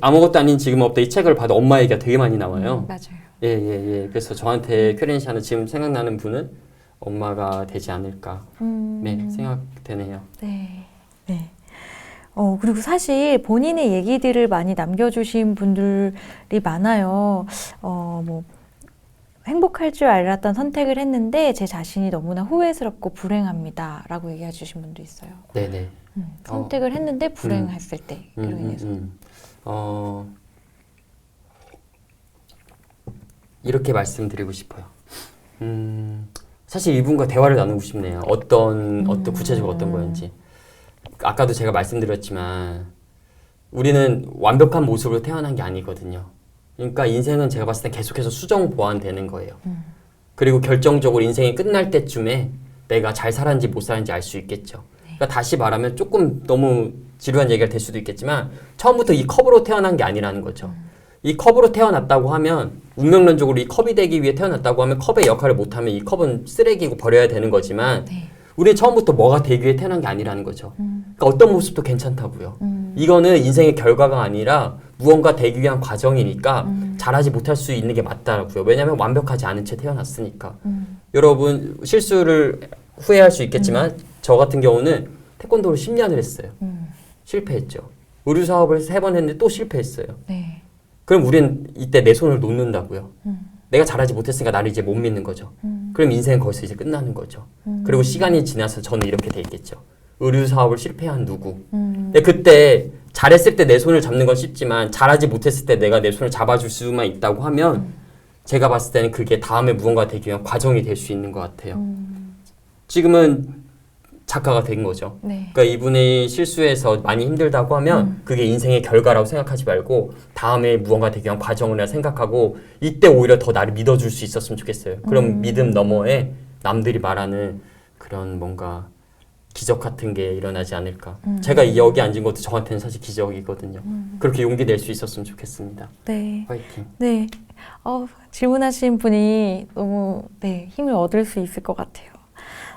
아무것도 아닌 지금 없다 이 책을 봐도 엄마 얘기가 되게 많이 나와요. 맞아요. 예. 그래서 저한테 큐렌시아는 지금 생각나는 분은 엄마가 되지 않을까 네, 생각되네요. 네. 네. 그리고 사실 본인의 얘기들을 많이 남겨주신 분들이 많아요. 뭐, 행복할 줄 알았던 선택을 했는데 제 자신이 너무나 후회스럽고 불행합니다. 라고 얘기해 주신 분도 있어요. 네네. 선택을 했는데 불행했을 때, 그로 인해서. 이렇게 말씀드리고 싶어요. 사실 이분과 대화를 나누고 싶네요. 어떤 구체적으로 어떤 거였는지. 아까도 제가 말씀드렸지만 우리는 완벽한 모습으로 태어난 게 아니거든요. 그러니까 인생은 제가 봤을 때 계속해서 수정 보완되는 거예요. 그리고 결정적으로 인생이 끝날 때쯤에 내가 잘 살았는지 못 살았는지 알 수 있겠죠. 그러니까 다시 말하면 조금 너무 지루한 얘기가 될 수도 있겠지만 처음부터 이 컵으로 태어난 게 아니라는 거죠. 이 컵으로 태어났다고 하면 운명론적으로 이 컵이 되기 위해 태어났다고 하면 컵의 역할을 못하면 이 컵은 쓰레기고 버려야 되는 거지만 네. 우리는 처음부터 뭐가 되기 위해 태어난 게 아니라는 거죠. 그러니까 어떤 모습도 괜찮다고요. 이거는 인생의 결과가 아니라 무언가 되기 위한 과정이니까 잘하지 못할 수 있는 게 맞다고요. 왜냐하면 완벽하지 않은 채 태어났으니까. 여러분 실수를 후회할 수 있겠지만 저 같은 경우는 태권도를 10년을 했어요. 실패했죠. 의류 사업을 3번 했는데 또 실패했어요. 네. 그럼 우린 이때 내 손을 놓는다고요. 내가 잘하지 못했으니까 나를 이제 못 믿는 거죠. 그럼 인생은 거기서 이제 끝나는 거죠. 그리고 시간이 지나서 저는 이렇게 돼 있겠죠. 의류 사업을 실패한 누구. 근데 그때 잘했을 때 내 손을 잡는 건 쉽지만 잘하지 못했을 때 내가 내 손을 잡아줄 수만 있다고 하면 제가 봤을 때는 그게 다음에 무언가 되기 위한 과정이 될 수 있는 것 같아요. 지금은 작가가 된 거죠. 네. 그러니까 이분이 실수해서 많이 힘들다고 하면 그게 인생의 결과라고 생각하지 말고 다음에 무언가 되기 위한 과정을 생각하고 이때 오히려 더 나를 믿어줄 수 있었으면 좋겠어요. 그럼 믿음 너머에 남들이 말하는 그런 뭔가 기적 같은 게 일어나지 않을까. 제가 여기 앉은 것도 저한테는 사실 기적이거든요. 그렇게 용기 낼 수 있었으면 좋겠습니다. 네. 화이팅. 네. 질문하신 분이 너무 힘을 얻을 수 있을 것 같아요.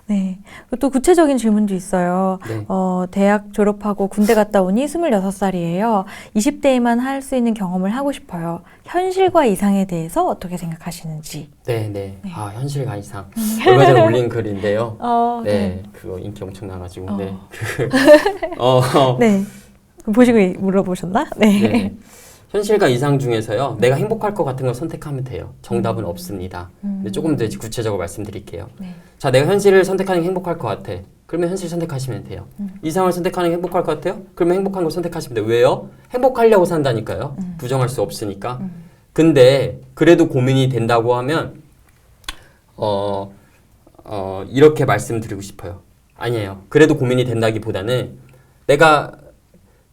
네. 또 구체적인 질문도 있어요. 네. 대학 졸업하고 군대 갔다 오니 26살이에요. 20대에만 할 수 있는 경험을 하고 싶어요. 현실과 이상에 대해서 어떻게 생각하시는지. 네. 현실과 이상. 얼마 전에 올린 글인데요. 네. 그거 인기 엄청 나가지고. 네. 네. 보시고 물어보셨나? 네. 현실과 이상 중에서요. 내가 행복할 것 같은 걸 선택하면 돼요. 정답은 없습니다. 근데 조금 더 구체적으로 말씀드릴게요. 네. 자, 내가 현실을 선택하는 게 행복할 것 같아. 그러면 현실 선택하시면 돼요. 이상을 선택하는 게 행복할 것 같아요? 그러면 행복한 걸 선택하시면 돼요. 왜요? 행복하려고 산다니까요. 부정할 수 없으니까. 근데 그래도 고민이 된다고 하면 이렇게 말씀드리고 싶어요. 아니에요. 그래도 고민이 된다기보다는 내가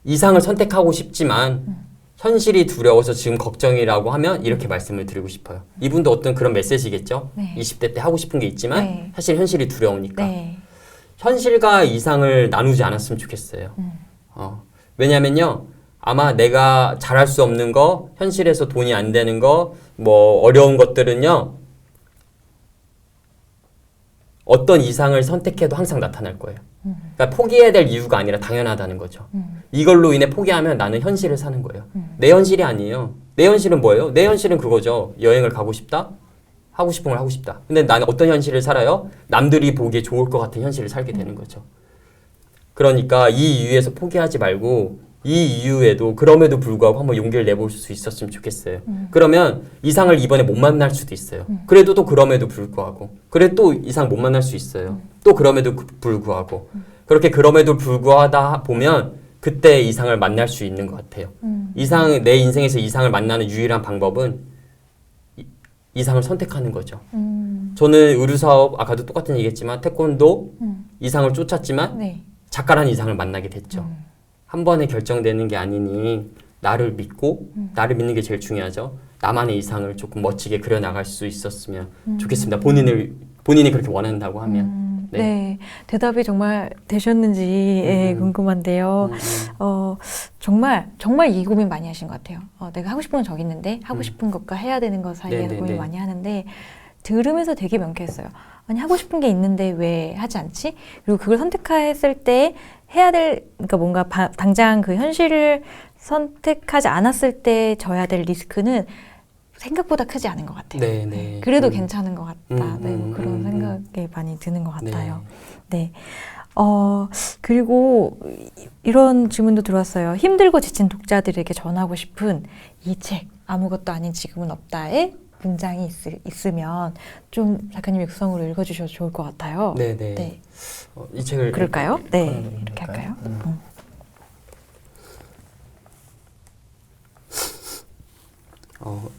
이상을 선택하고 싶지만 현실이 두려워서 지금 걱정이라고 하면 이렇게 말씀을 드리고 싶어요. 이분도 어떤 그런 메시지겠죠? 네. 20대 때 하고 싶은 게 있지만 네. 사실 현실이 두려우니까. 네. 현실과 이상을 나누지 않았으면 좋겠어요. 왜냐면요. 아마 내가 잘할 수 없는 거, 현실에서 돈이 안 되는 거, 뭐 어려운 것들은요. 어떤 이상을 선택해도 항상 나타날 거예요. 그러니까 포기해야 될 이유가 아니라 당연하다는 거죠. 이걸로 인해 포기하면 나는 현실을 사는 거예요. 내 현실이 아니에요. 내 현실은 뭐예요? 내 현실은 그거죠. 여행을 가고 싶다? 하고 싶은 걸 하고 싶다. 근데 나는 어떤 현실을 살아요? 남들이 보기에 좋을 것 같은 현실을 살게 되는 거죠. 그러니까 이 이유에서 포기하지 말고 이 이유에도 그럼에도 불구하고 한번 용기를 내볼 수 있었으면 좋겠어요. 그러면 이상을 이번에 못 만날 수도 있어요. 그래도 또 그럼에도 불구하고 그래 또 이상 못 만날 수 있어요. 또 그럼에도 불구하고 그렇게 그럼에도 불구하다 보면 그때 이상을 만날 수 있는 것 같아요. 내 인생에서 이상을 만나는 유일한 방법은 이상을 선택하는 거죠. 저는 의류사업 아까도 똑같은 얘기했지만 태권도 이상을 쫓았지만 네. 작가라는 이상을 만나게 됐죠. 한 번에 결정되는 게 아니니 나를 믿고 나를 믿는 게 제일 중요하죠. 나만의 이상을 조금 멋지게 그려나갈 수 있었으면 좋겠습니다. 본인이 그렇게 원한다고 하면. 네. 네. 대답이 정말 되셨는지 예, 궁금한데요. 정말 이 고민 많이 하신 것 같아요. 내가 하고 싶은 건 저기 있는데 하고 싶은 것과 해야 되는 것 사이에 네, 고민 네. 많이 하는데 들으면서 되게 명쾌했어요. 아니 하고 싶은 게 있는데 왜 하지 않지? 그리고 그걸 선택했을 때 해야 될 그러니까 뭔가 당장 그 현실을 선택하지 않았을 때 져야 될 리스크는 생각보다 크지 않은 것 같아요. 네, 네. 그래도 괜찮은 것 같다. 네, 뭐 그런 생각이 많이 드는 것 같아요. 네. 그리고 이런 질문도 들어왔어요. 힘들고 지친 독자들에게 전하고 싶은 이 책, 아무것도 아닌 지금은 없다의 문장이 있으면 좀 작가님 육성으로 읽어주셔도 좋을 것 같아요. 네, 네. 네. 이 책을 그럴까요? 네, 이렇게 할까요?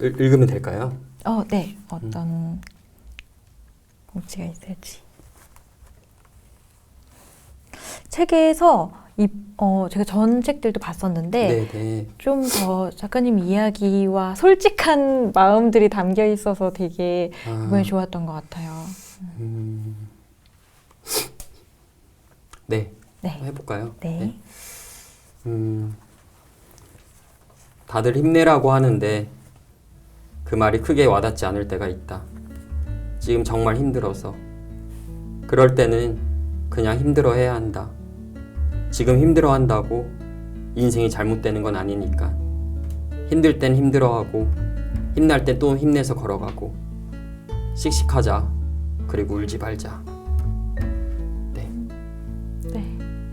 읽으면 될까요? 네. 어떤 공지가 있을지. 책에서 제가 전 책들도 봤었는데 네, 네. 좀 더 작가님 이야기와 솔직한 마음들이 담겨 있어서 되게 이번에 좋았던 것 같아요. 네. 네. 한번 해볼까요? 네. 다들 힘내라고 하는데 그 말이 크게 와닿지 않을 때가 있다. 지금 정말 힘들어서. 그럴 때는 그냥 힘들어해야 한다. 지금 힘들어한다고 인생이 잘못되는 건 아니니까. 힘들 땐 힘들어하고 힘날 땐 또 힘내서 걸어가고 씩씩하자. 그리고 울지 말자. 네. 네.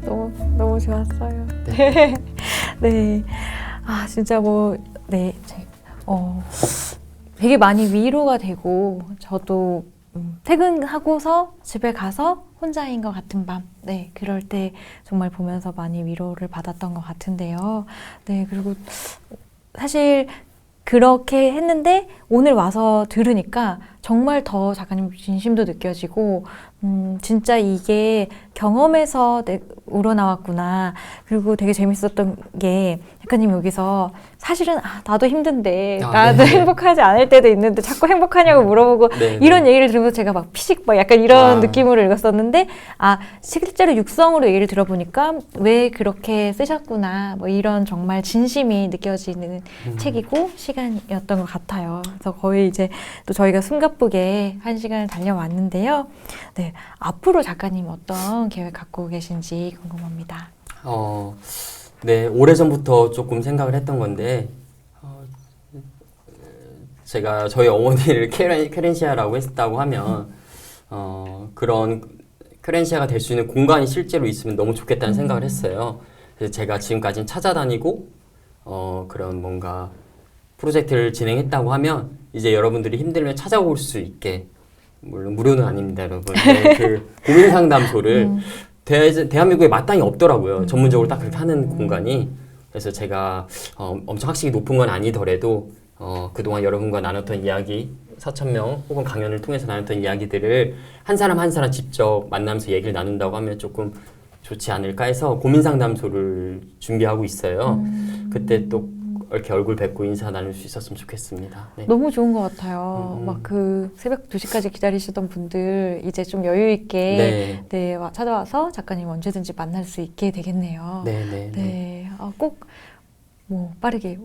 너무 좋았어요. 네. 네. 진짜 네. 되게 많이 위로가 되고 저도 퇴근하고서 집에 가서 혼자인 것 같은 밤, 네, 그럴 때 정말 보면서 많이 위로를 받았던 것 같은데요. 네, 그리고 사실 그렇게 했는데 오늘 와서 들으니까 정말 더 작가님 진심도 느껴지고 진짜 이게 경험에서 우러나왔구나. 그리고 되게 재밌었던 게 작가님 여기서 사실은 나도 힘든데 나도 네. 행복하지 않을 때도 있는데 자꾸 행복하냐고 물어보고 네, 이런 네. 얘기를 들으면서 제가 막 피식 막 약간 이런 느낌으로 읽었었는데 실제로 육성으로 얘기를 들어보니까 왜 그렇게 쓰셨구나 뭐 이런 정말 진심이 느껴지는 책이고 시간이었던 것 같아요. 그래서 거의 이제 또 저희가 숨가쁘게 1시간을 달려왔는데요. 네, 앞으로 작가님 어떤 계획 갖고 계신지 궁금합니다. 네, 오래전부터 조금 생각을 했던 건데 제가 저희 어머니를 케렌시아라고 했다고 하면 그런 케렌시아가 될 수 있는 공간이 실제로 있으면 너무 좋겠다는 생각을 했어요. 그래서 제가 지금까지는 찾아다니고 그런 뭔가 프로젝트를 진행했다고 하면 이제 여러분들이 힘들면 찾아올 수 있게, 물론 무료는 아닙니다, 여러분. 네, 그 고민 상담소를 대한민국에 마땅히 없더라고요. 전문적으로 딱 그렇게 하는 공간이. 그래서 제가 엄청 학식이 높은 건 아니더라도 그동안 여러분과 나눴던 이야기, 4,000명 혹은 강연을 통해서 나눴던 이야기들을 한 사람 한 사람 직접 만나면서 얘기를 나눈다고 하면 조금 좋지 않을까 해서 고민 상담소를 준비하고 있어요. 그때 또 이렇게 얼굴 뵙고 인사 나눌 수 있었으면 좋겠습니다. 네. 너무 좋은 것 같아요. 막 그 새벽 2시까지 기다리시던 분들 이제 좀 여유 있게 찾아와서 작가님 언제든지 만날 수 있게 되겠네요. 네. 꼭 빠르게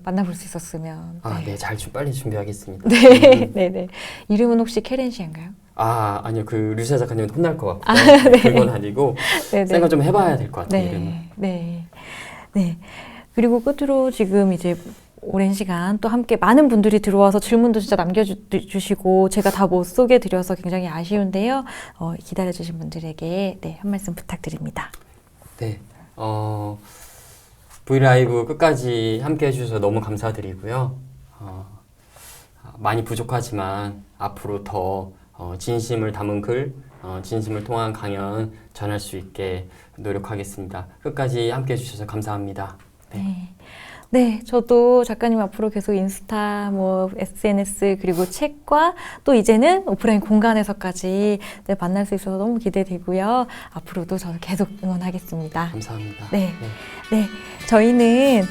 만나볼 수 있었으면. 네, 빨리 준비하겠습니다. 네. 이름은 혹시 케렌시아인가요? 아니요. 그 루시아 작가님은 혼날 것 같고요. 그건 아니고 생각 좀 해봐야 될 것 같아요. 이름은. 네. 그리고 끝으로 지금 이제 오랜 시간 또 함께 많은 분들이 들어와서 질문도 진짜 남겨주시고 제가 다 못 소개해드려서 굉장히 아쉬운데요. 기다려주신 분들에게 한 말씀 부탁드립니다. 네. 브이라이브 끝까지 함께 해주셔서 너무 감사드리고요. 많이 부족하지만 앞으로 더 진심을 담은 글, 진심을 통한 강연 전할 수 있게 노력하겠습니다. 끝까지 함께 해주셔서 감사합니다. 네. 네, 저도 작가님 앞으로 계속 인스타, SNS, 그리고 책과 또 이제는 오프라인 공간에서까지 네, 만날 수 있어서 너무 기대되고요. 앞으로도 저는 계속 응원하겠습니다. 감사합니다. 네. 네, 저희는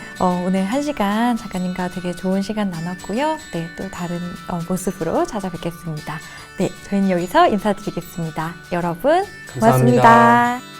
오늘 1시간 작가님과 되게 좋은 시간 나눴고요. 네, 또 다른 모습으로 찾아뵙겠습니다. 네, 저희는 여기서 인사드리겠습니다. 여러분, 감사합니다. 고맙습니다.